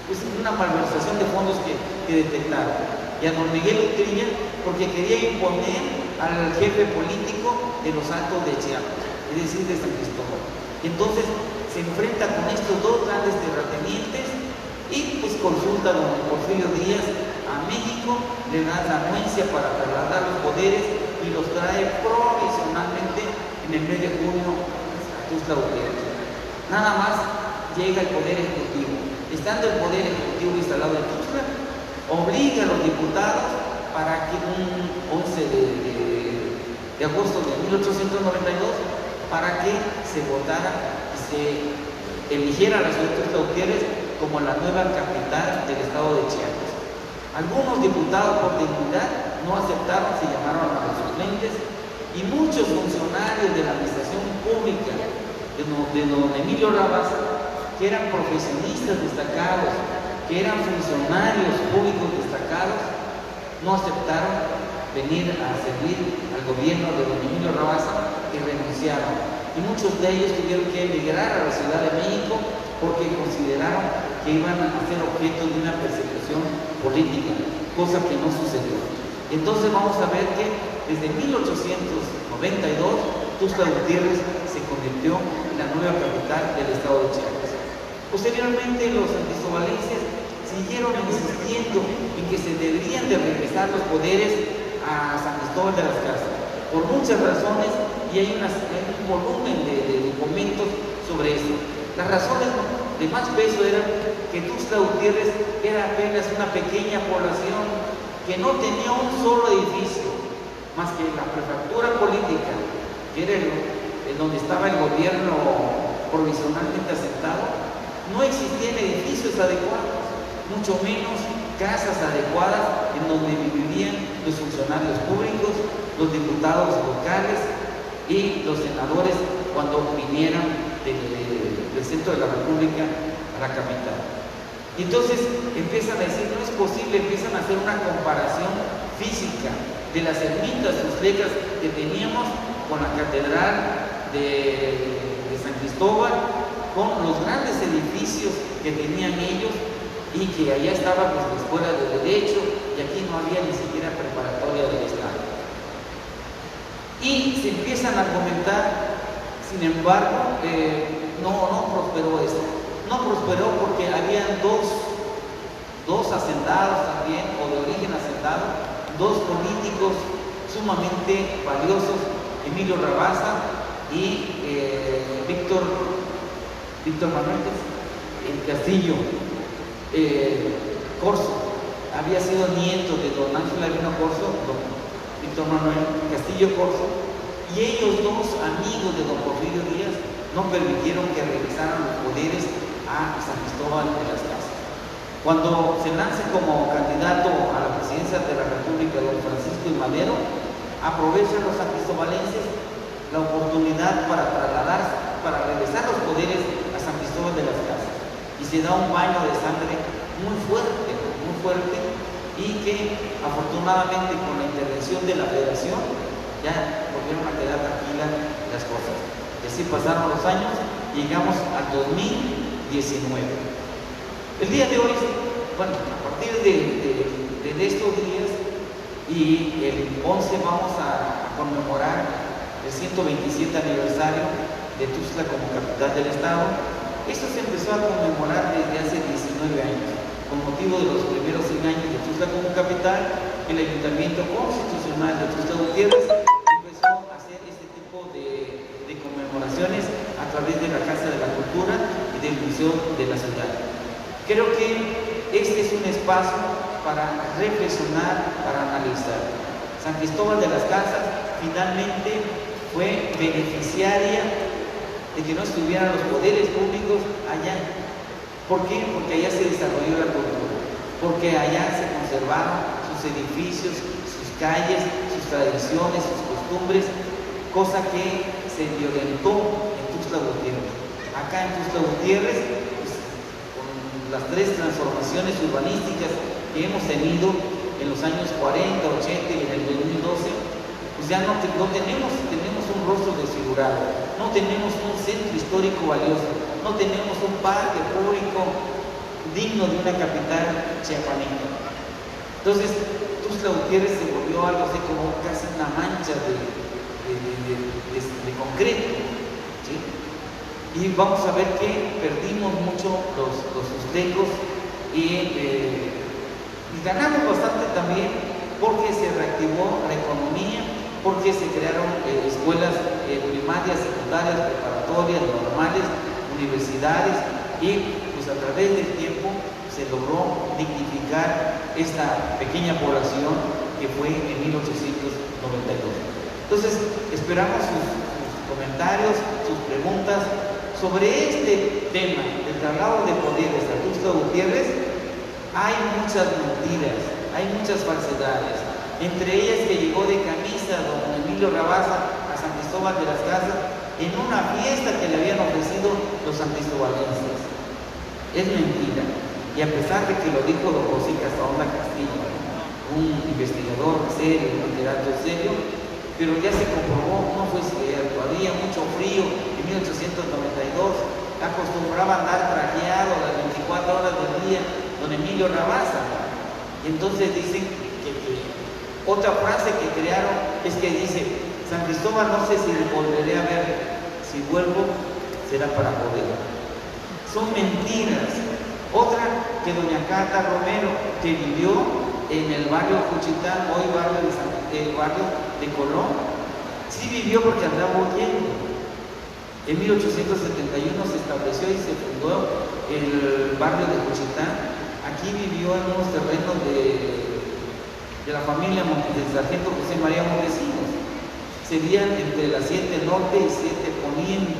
pues una malversación de fondos que detectaron. Y a don Miguel Utrilla porque quería imponer al jefe político de los Altos de Chiapas, es decir, de San Cristóbal. Y entonces se enfrenta con estos dos grandes terratenientes y pues consulta a don Porfirio Díaz a México, le da la anuencia para trasladar los poderes y los trae provisionalmente en el mes de junio a Tuxtla Gutiérrez. Nada más llega el Poder Ejecutivo. Estando el Poder Ejecutivo instalado en Tuxtla, obliga a los diputados para que un 11 de agosto de 1892, para que se votara y se eligiera la ciudad de Tuxtla Gutiérrez como la nueva capital del estado de Chiapas. Algunos diputados por dignidad no aceptaron, se llamaron a los suplentes, y muchos funcionarios de la administración pública de don Emilio Rabasa, que eran profesionistas destacados, que eran funcionarios públicos destacados, no aceptaron venir a servir al gobierno de don Emilio Rabasa y renunciaron. Y muchos de ellos tuvieron que emigrar a la Ciudad de México porque consideraron que iban a ser objeto de una persecución política, cosa que no sucedió. Entonces vamos a ver que desde 1892 Tuxtla Gutiérrez se convirtió en la nueva capital del estado de Chiapas. Posteriormente los sancristobalenses siguieron insistiendo en que se deberían de regresar los poderes a San Cristóbal de las Casas, por muchas razones, y hay un volumen de documentos sobre eso. Las razones de más peso eran que Tuxtla Gutiérrez era apenas una pequeña población que no tenía un solo edificio, más que la prefectura política, que era donde estaba el gobierno provisionalmente asentado. No existían edificios adecuados, mucho menos casas adecuadas en donde vivirían los funcionarios públicos, los diputados locales y los senadores cuando vinieran del centro de la República a la capital. Y entonces empiezan a decir, no es posible, empiezan a hacer una comparación física de las ermitas austríacas que teníamos con la catedral de San Cristóbal, con los grandes edificios que tenían ellos, y que allá estaba pues, la escuela de Derecho, y aquí no había ni siquiera preparatoria del Estado. Y se empiezan a argumentar, sin embargo, no prosperó esto. No prosperó porque habían dos hacendados también, o de origen hacendado, dos políticos sumamente valiosos, Emilio Rabasa y Víctor Manuel Castillo Corzo. Había sido nieto de don Ángel Albino Corzo, don Víctor Manuel Castillo Corzo, y ellos dos, amigos de don Porfirio Díaz, no permitieron que regresaran los poderes a San Cristóbal de las Casas. Cuando se lanza como candidato a la presidencia de la República don Francisco I. Madero, aprovechan los sancristobalenses la oportunidad para trasladarse, para regresar los poderes a San Cristóbal de las Casas. Y se da un baño de sangre muy fuerte, y que afortunadamente con la intervención de la Federación ya volvieron a quedar tranquilas las cosas. Y así pasaron los años, llegamos al 2019. El día de hoy, bueno, a partir de estos días y el 11 vamos a conmemorar el 127 aniversario de Tuxtla como capital del Estado. Esto se empezó a conmemorar desde hace 19 años, con motivo de los primeros 100 años de Tuxtla como capital. El Ayuntamiento Constitucional de Tuxtla Gutiérrez empezó a hacer este tipo de conmemoraciones a través de la Casa de la Cultura y del Museo de la Ciudad. Creo que este es un espacio para reflexionar, para analizar. San Cristóbal de las Casas finalmente fue beneficiaria de que no estuvieran los poderes públicos allá. ¿Por qué? Porque allá se desarrolló la cultura, porque allá se conservaron sus edificios, sus calles, sus tradiciones, sus costumbres, cosa que se violentó en Tuxtla Gutiérrez. Acá en Tuxtla Gutiérrez, pues, con las tres transformaciones urbanísticas que hemos tenido en los años 40, 80 y en el 2012, pues ya no tenemos un rostro desfigurado, no tenemos un centro histórico valioso, no tenemos un parque público digno de una capital chiapaneca. Entonces, Tuxtla Gutiérrez se volvió algo así como casi una mancha de concreto, ¿sí? Y vamos a ver que perdimos mucho los aztecos y ganamos bastante también porque se reactivó la economía, porque se crearon escuelas primarias, secundarias, preparatorias, normales, universidades, y pues a través del tiempo se logró dignificar esta pequeña población que fue en 1892. Entonces, esperamos sus comentarios, sus preguntas sobre este tema del traslado de poderes a Tuxtla Gutiérrez. Hay muchas mentiras, hay muchas falsedades, entre ellas que llegó de camisa don Emilio Rabasa a San Cristóbal de las Casas en una fiesta que le habían ofrecido los sancristobalenses. Es mentira. Y a pesar de que lo dijo don José Castaonda Castillo, un investigador serio, un literato serio, pero ya se comprobó, no fue cierto. Había mucho frío en 1892, acostumbraba a andar trajeado las 24 horas del día don Emilio Rabasa. Y entonces dicen que otra frase que crearon es que dice: San Cristóbal no sé si le volveré a ver, si vuelvo será para poder. Son mentiras. Otra que doña Cata Romero, que vivió en el barrio Juchitán, hoy barrio de Colón, sí vivió porque andaba huyendo. En 1871 se estableció y se fundó el barrio de Juchitán. Aquí vivió en unos terrenos de la familia del sargento José María Montesinos. Serían entre la 7 Norte y 7 Poniente.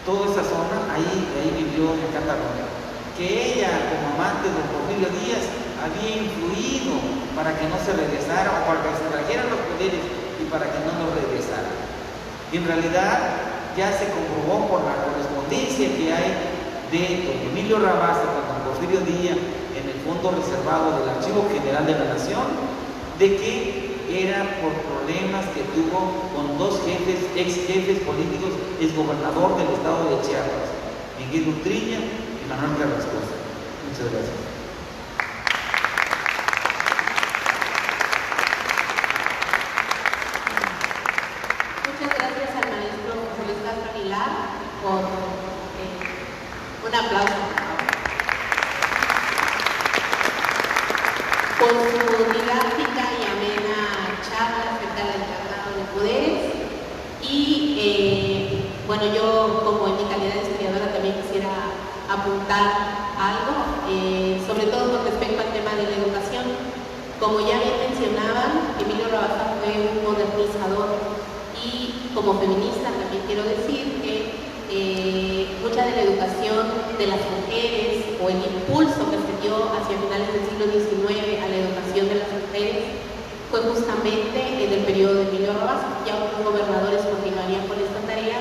Toda esa zona, ahí vivió doña Cata Romero. Que ella, como amante de don Porfirio Díaz, había influido para que no se regresara o para que se trajeran los poderes y para que no los regresaran. Y en realidad ya se comprobó por la correspondencia que hay de don Emilio Rabasa con don Porfirio Díaz en el fondo reservado del Archivo General de la Nación, de que era por problemas que tuvo con dos jefes, ex jefes políticos, exgobernador del estado de Chiapas, Miguel Utrilla y Manuel Carrascosa. Muchas gracias. Muchas gracias al maestro José Luis Castro Aguilar por un aplauso. Por su didáctica y amena charla acerca del Tratado de Poderes. Y bueno, yo como en mi calidad de historiadora también quisiera apuntar algo, sobre todo con respecto al tema de la educación. Como ya bien mencionaban, Emilio Rabasa fue un modernizador y como feminista también quiero decir que mucha de la educación de las mujeres o el impulso que se dio hacia finales del siglo XIX a la educación de las mujeres fue justamente en el periodo de Emilio Rabasa. Ya otros gobernadores continuarían con esta tarea,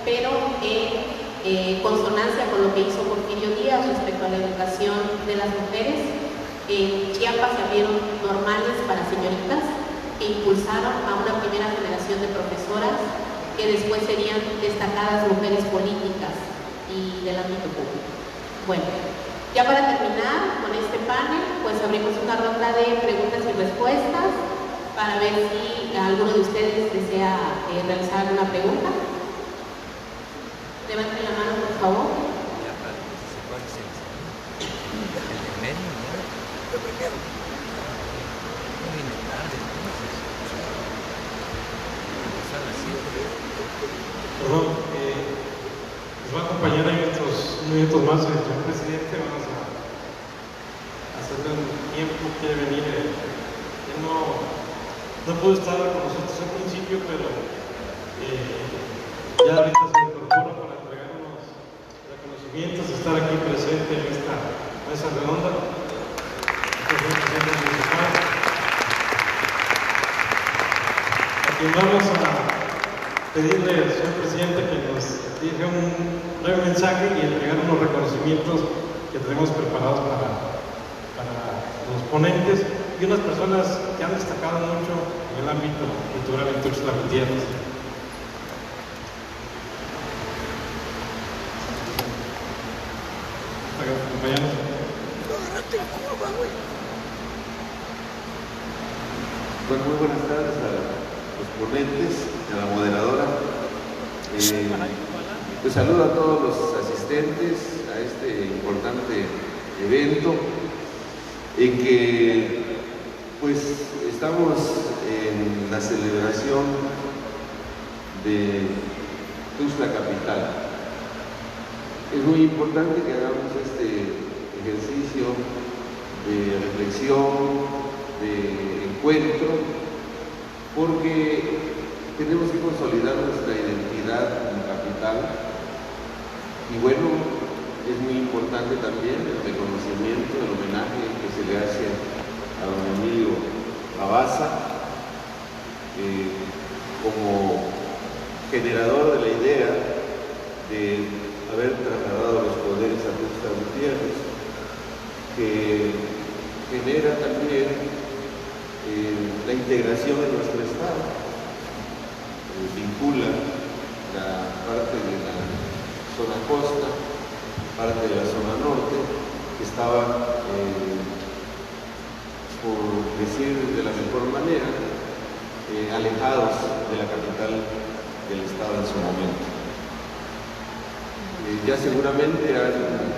pero en consonancia con lo que hizo Porfirio Díaz respecto a la educación de las mujeres, en Chiapas se abrieron normales para señoritas que impulsaron a una primera generación de profesoras que después serían destacadas mujeres políticas y del ámbito público. Bueno, ya para terminar con este panel, pues abrimos una ronda de preguntas y respuestas para ver si alguno de ustedes desea realizar alguna pregunta. Levanten la mano, por favor. Perdón, nos va a acompañar en estos minutos más el señor presidente. Vamos a hacerle un tiempo que venir. Él no pudo estar con nosotros al principio, pero ya ahorita se incorpora para entregar unos reconocimientos, estar aquí presente en esta mesa redonda. A quien vamos a pedirle al señor presidente que nos diga un breve mensaje y entregar unos reconocimientos que tenemos preparados para los ponentes y unas personas que han destacado mucho en el ámbito cultural en Tuxtla Gutiérrez. Acompáñanos. Bueno, muy buenas tardes a los ponentes, a la moderadora. Pues saludo a todos los asistentes a este importante evento en que pues estamos en la celebración de Tuxtla Capital. Es muy importante que hagamos este ejercicio de reflexión, de encuentro, porque tenemos que consolidar nuestra identidad como capital. Y bueno, es muy importante también el reconocimiento, el homenaje que se le hace a don Emilio Rabasa como generador de la idea de haber trasladado los poderes a Tuxtla Gutiérrez, que genera también la integración de nuestro estado, vincula la parte de la zona costa, parte de la zona norte, que estaba, por decir de la mejor manera, alejados de la capital del estado en su momento. Ya seguramente han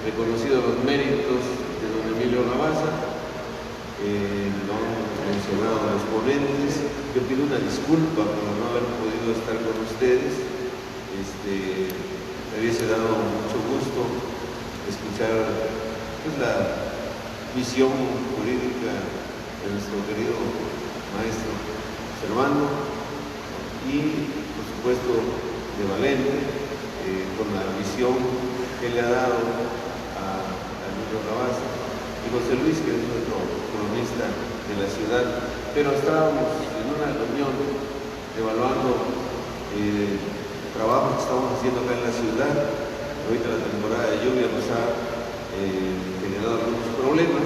reconocido los méritos de don Emilio Rabasa, lo han mencionado a los ponentes. Yo pido una disculpa por no haber podido estar con ustedes. Me hubiese dado mucho gusto escuchar pues, la visión jurídica de nuestro querido maestro Servando y, por supuesto, de Valente, con la visión que le ha dado a Emilio Rabasa y José Luis, que es nuestro cronista de la ciudad, pero estábamos en una reunión evaluando trabajos que estamos haciendo acá en la ciudad. Ahorita la temporada de lluvia nos ha generado algunos problemas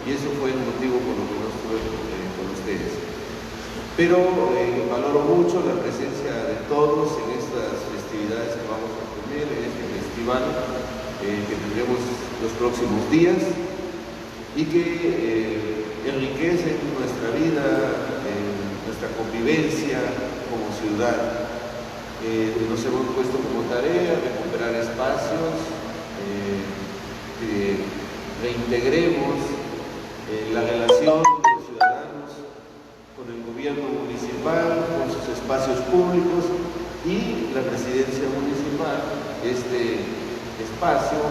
y eso fue el motivo por lo que no estuve con ustedes. Pero valoro mucho la presencia de todos en estas festividades que vamos a tener, en este festival que tendremos los próximos días y que enriquecen nuestra vida, nuestra convivencia como ciudad. Nos hemos puesto como tarea recuperar espacios, que reintegremos la relación de los ciudadanos con el gobierno municipal, con sus espacios públicos y la presidencia municipal. Este espacio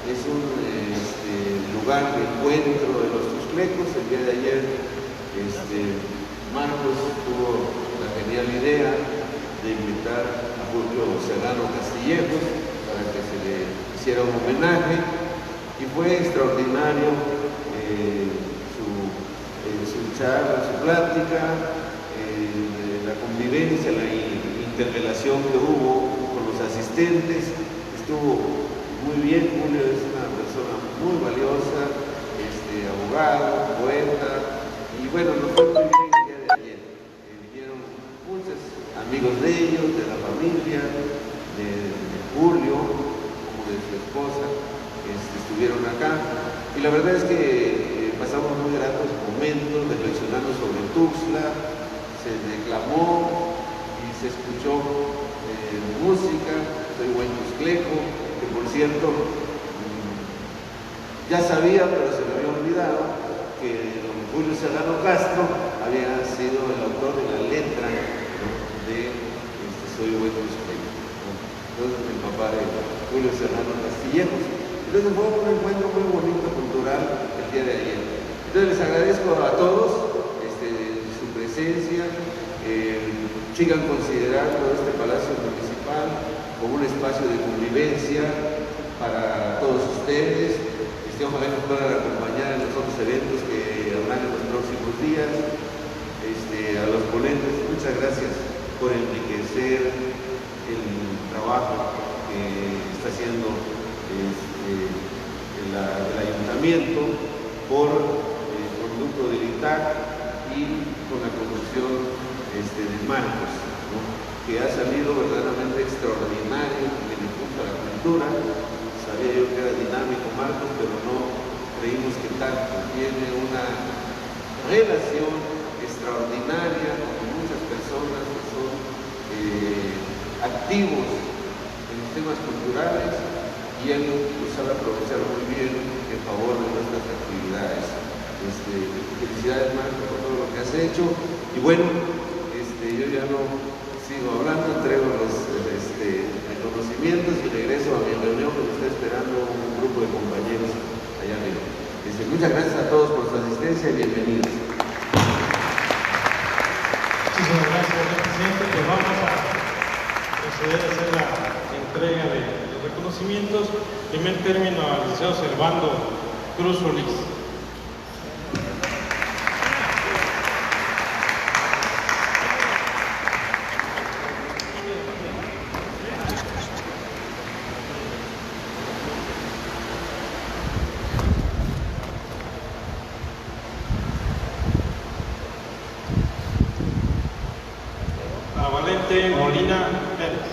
es un lugar de encuentro de los tusclecos. El día de ayer Marcos tuvo la genial idea de invitar a Julio Serrano Castillejos para que se le hiciera un homenaje y fue extraordinario su charla, su plática, la convivencia, la interrelación que hubo con los asistentes. Estuvo muy bien. Julio es una persona muy valiosa, abogado, poeta, y bueno, nos fue muy bien el día de ayer. Vinieron muchos amigos de ellos, de la familia, de Julio, como de su esposa, estuvieron acá, y la verdad es que pasamos muy gratos momentos reflexionando sobre Tuxtla. Se declamó y se escuchó música. Soy buen tuscleco, que por cierto ya sabía, pero se me había olvidado que don Julio Serrano Castro había sido el autor de la letra, ¿no?, de Soy buen tuscleco, ¿no? Entonces mi papá de Julio Serrano Castillejos. Entonces fue un encuentro muy bonito cultural el día de ayer. Entonces les agradezco a todos su presencia. Sigan considerando este Palacio Municipal como un espacio de convivencia para todos ustedes. Ojalá nos puedan acompañar en los otros eventos que habrán en los próximos días. A los ponentes, muchas gracias por enriquecer el trabajo que está haciendo el ayuntamiento por el conducto del ITAC y con la conducción de Marcos, ¿no?, que ha salido verdaderamente extraordinario en el impulso a la cultura. Sabía yo que era dinámico Marcos, pero no creímos que tanto. Tiene una relación extraordinaria con muchas personas que son activos en los temas culturales, y él lo sabe aprovechar muy bien en favor de nuestras actividades. Felicidades, Marcos, por todo lo que has hecho. Y bueno, yo ya no sigo hablando, entrego los reconocimientos y regreso a mi reunión que me está esperando un grupo de compañeros allá arriba. Muchas gracias a todos por su asistencia y bienvenidos. Muchísimas gracias, señor presidente. Pues vamos a proceder a hacer la entrega de los reconocimientos. En primer término, al licenciado Servando Cruz Solís. Molina Pérez.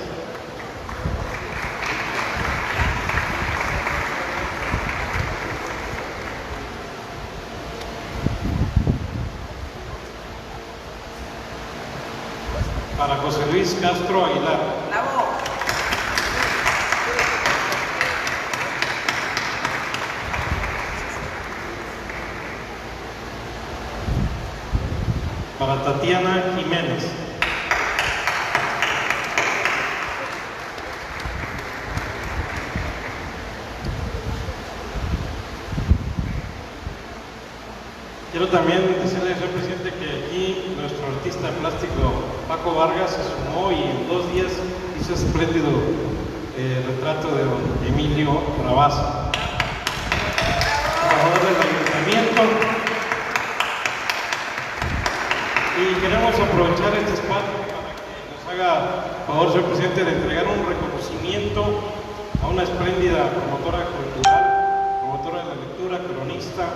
Para José Luis Castro Aguilar. ¡Bravo! Para Tatiana Jiménez. Quiero también decirle, señor presidente, que aquí nuestro artista plástico Paco Vargas se sumó y en 2 días hizo espléndido retrato de don Emilio Rabasa. A favor del ayuntamiento. quisiéramos aprovechar este espacio para que nos haga favor, señor presidente, de entregar un reconocimiento a una espléndida promotora cultural, promotora de la lectura, cronista,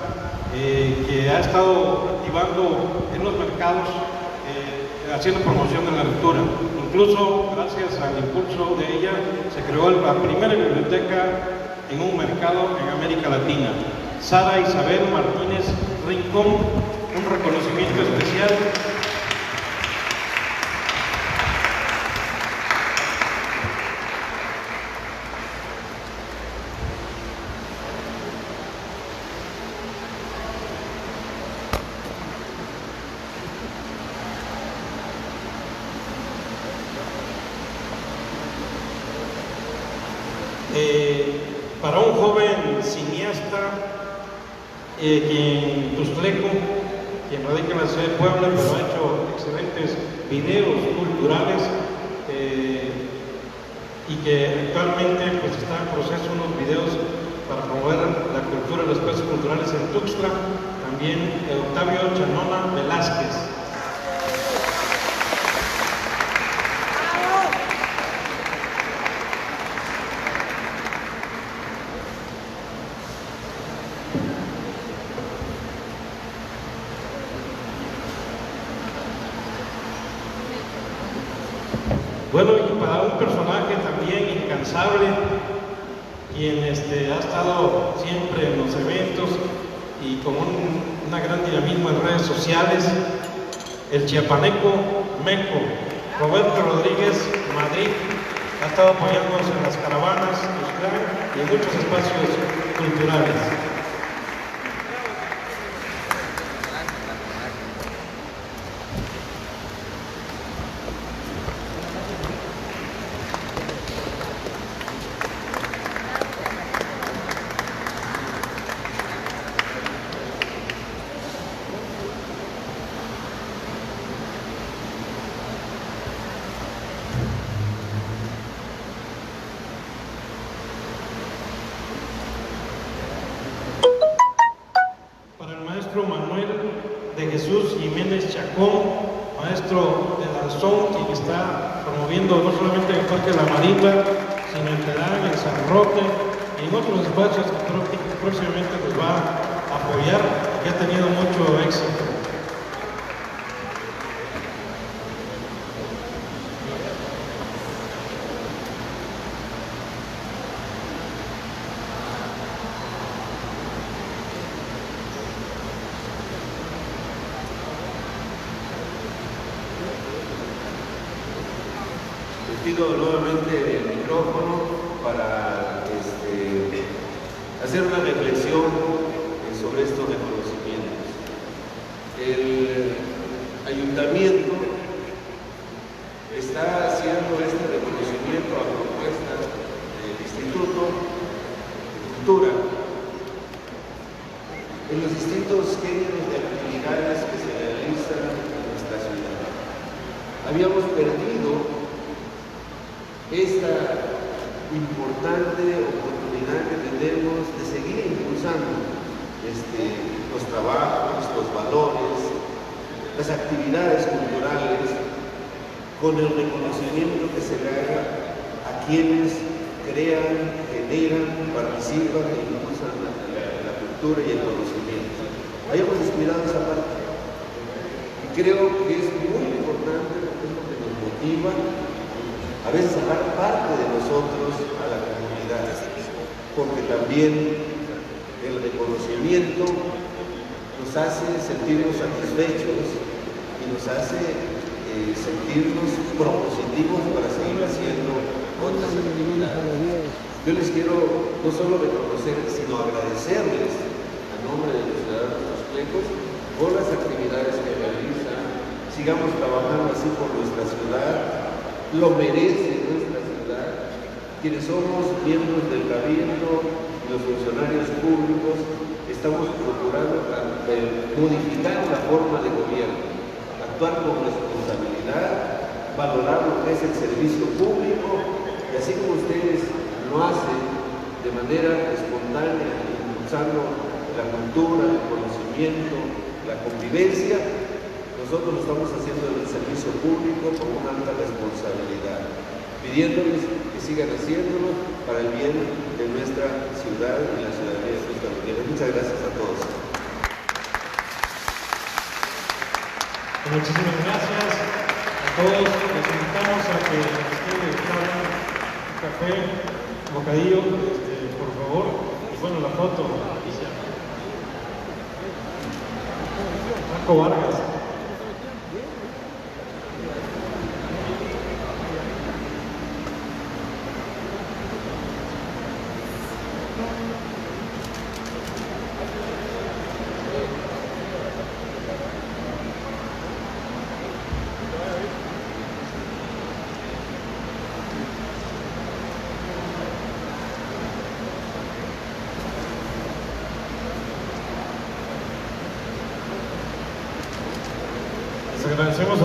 que ha estado activando en los mercados, haciendo promoción de la lectura. Incluso, gracias al impulso de ella, se creó la primera biblioteca en un mercado en América Latina. Sara Isabel Martínez Rincón, un reconocimiento especial. Para un joven cineasta quien Tustleco, quien radica en la ciudad de Puebla, pero ha hecho excelentes videos culturales y que actualmente pues, está en proceso unos videos para promover la cultura y los espacios culturales en Tuxtla, también Octavio Chanona Velázquez. Bueno, y para un personaje también incansable, quien ha estado siempre en los eventos y con una gran dinamismo en redes sociales, el chiapaneco Meco, Roberto Rodríguez Madrid, ha estado apoyándonos en las caravanas y en muchos espacios culturales. Manuel de Jesús Jiménez Chacón, maestro de danzón, quien está promoviendo no solamente en el Parque de la Marimba, sino en Terán, en San Roque y en otros espacios que próximamente nos va a apoyar, que ha tenido mucho éxito. Pido nuevamente el micrófono para hacer una reflexión sobre estos reconocimientos. El ayuntamiento está haciendo este reconocimiento a propuesta del Instituto de Cultura en los distintos géneros de actividades que se realizan en nuestra ciudad. Habíamos perdido esta importante oportunidad que tenemos de seguir impulsando los trabajos, los valores, las actividades culturales, con el reconocimiento que se le haga a quienes crean, generan, participan e impulsan la cultura y el conocimiento. Hayamos descuidado esa parte. Y creo que es muy importante porque es lo que nos motiva a veces a dar parte de nosotros a la comunidad, porque también el reconocimiento nos hace sentirnos satisfechos y nos hace sentirnos propositivos para seguir haciendo otras actividades. Yo les quiero no solo reconocer, sino agradecerles a nombre de los ciudadanos tustlecos por las actividades que realizan. Sigamos trabajando así por nuestra ciudad. Lo merece nuestra ciudad. Quienes somos miembros del Cabildo y los funcionarios públicos estamos procurando modificar la forma de gobierno, actuar con responsabilidad, valorar lo que es el servicio público y así como ustedes lo hacen de manera espontánea, impulsando la cultura, el conocimiento, la convivencia, Nosotros lo estamos haciendo en el servicio público con una alta responsabilidad, pidiéndoles que sigan haciéndolo para el bien de nuestra ciudad y la ciudadanía de nuestra región. Muchas gracias a todos. Muchísimas gracias a todos. Les invitamos a que ustedes hagan un café, un bocadillo, por favor. Y bueno, la foto oficial. Marco Vargas.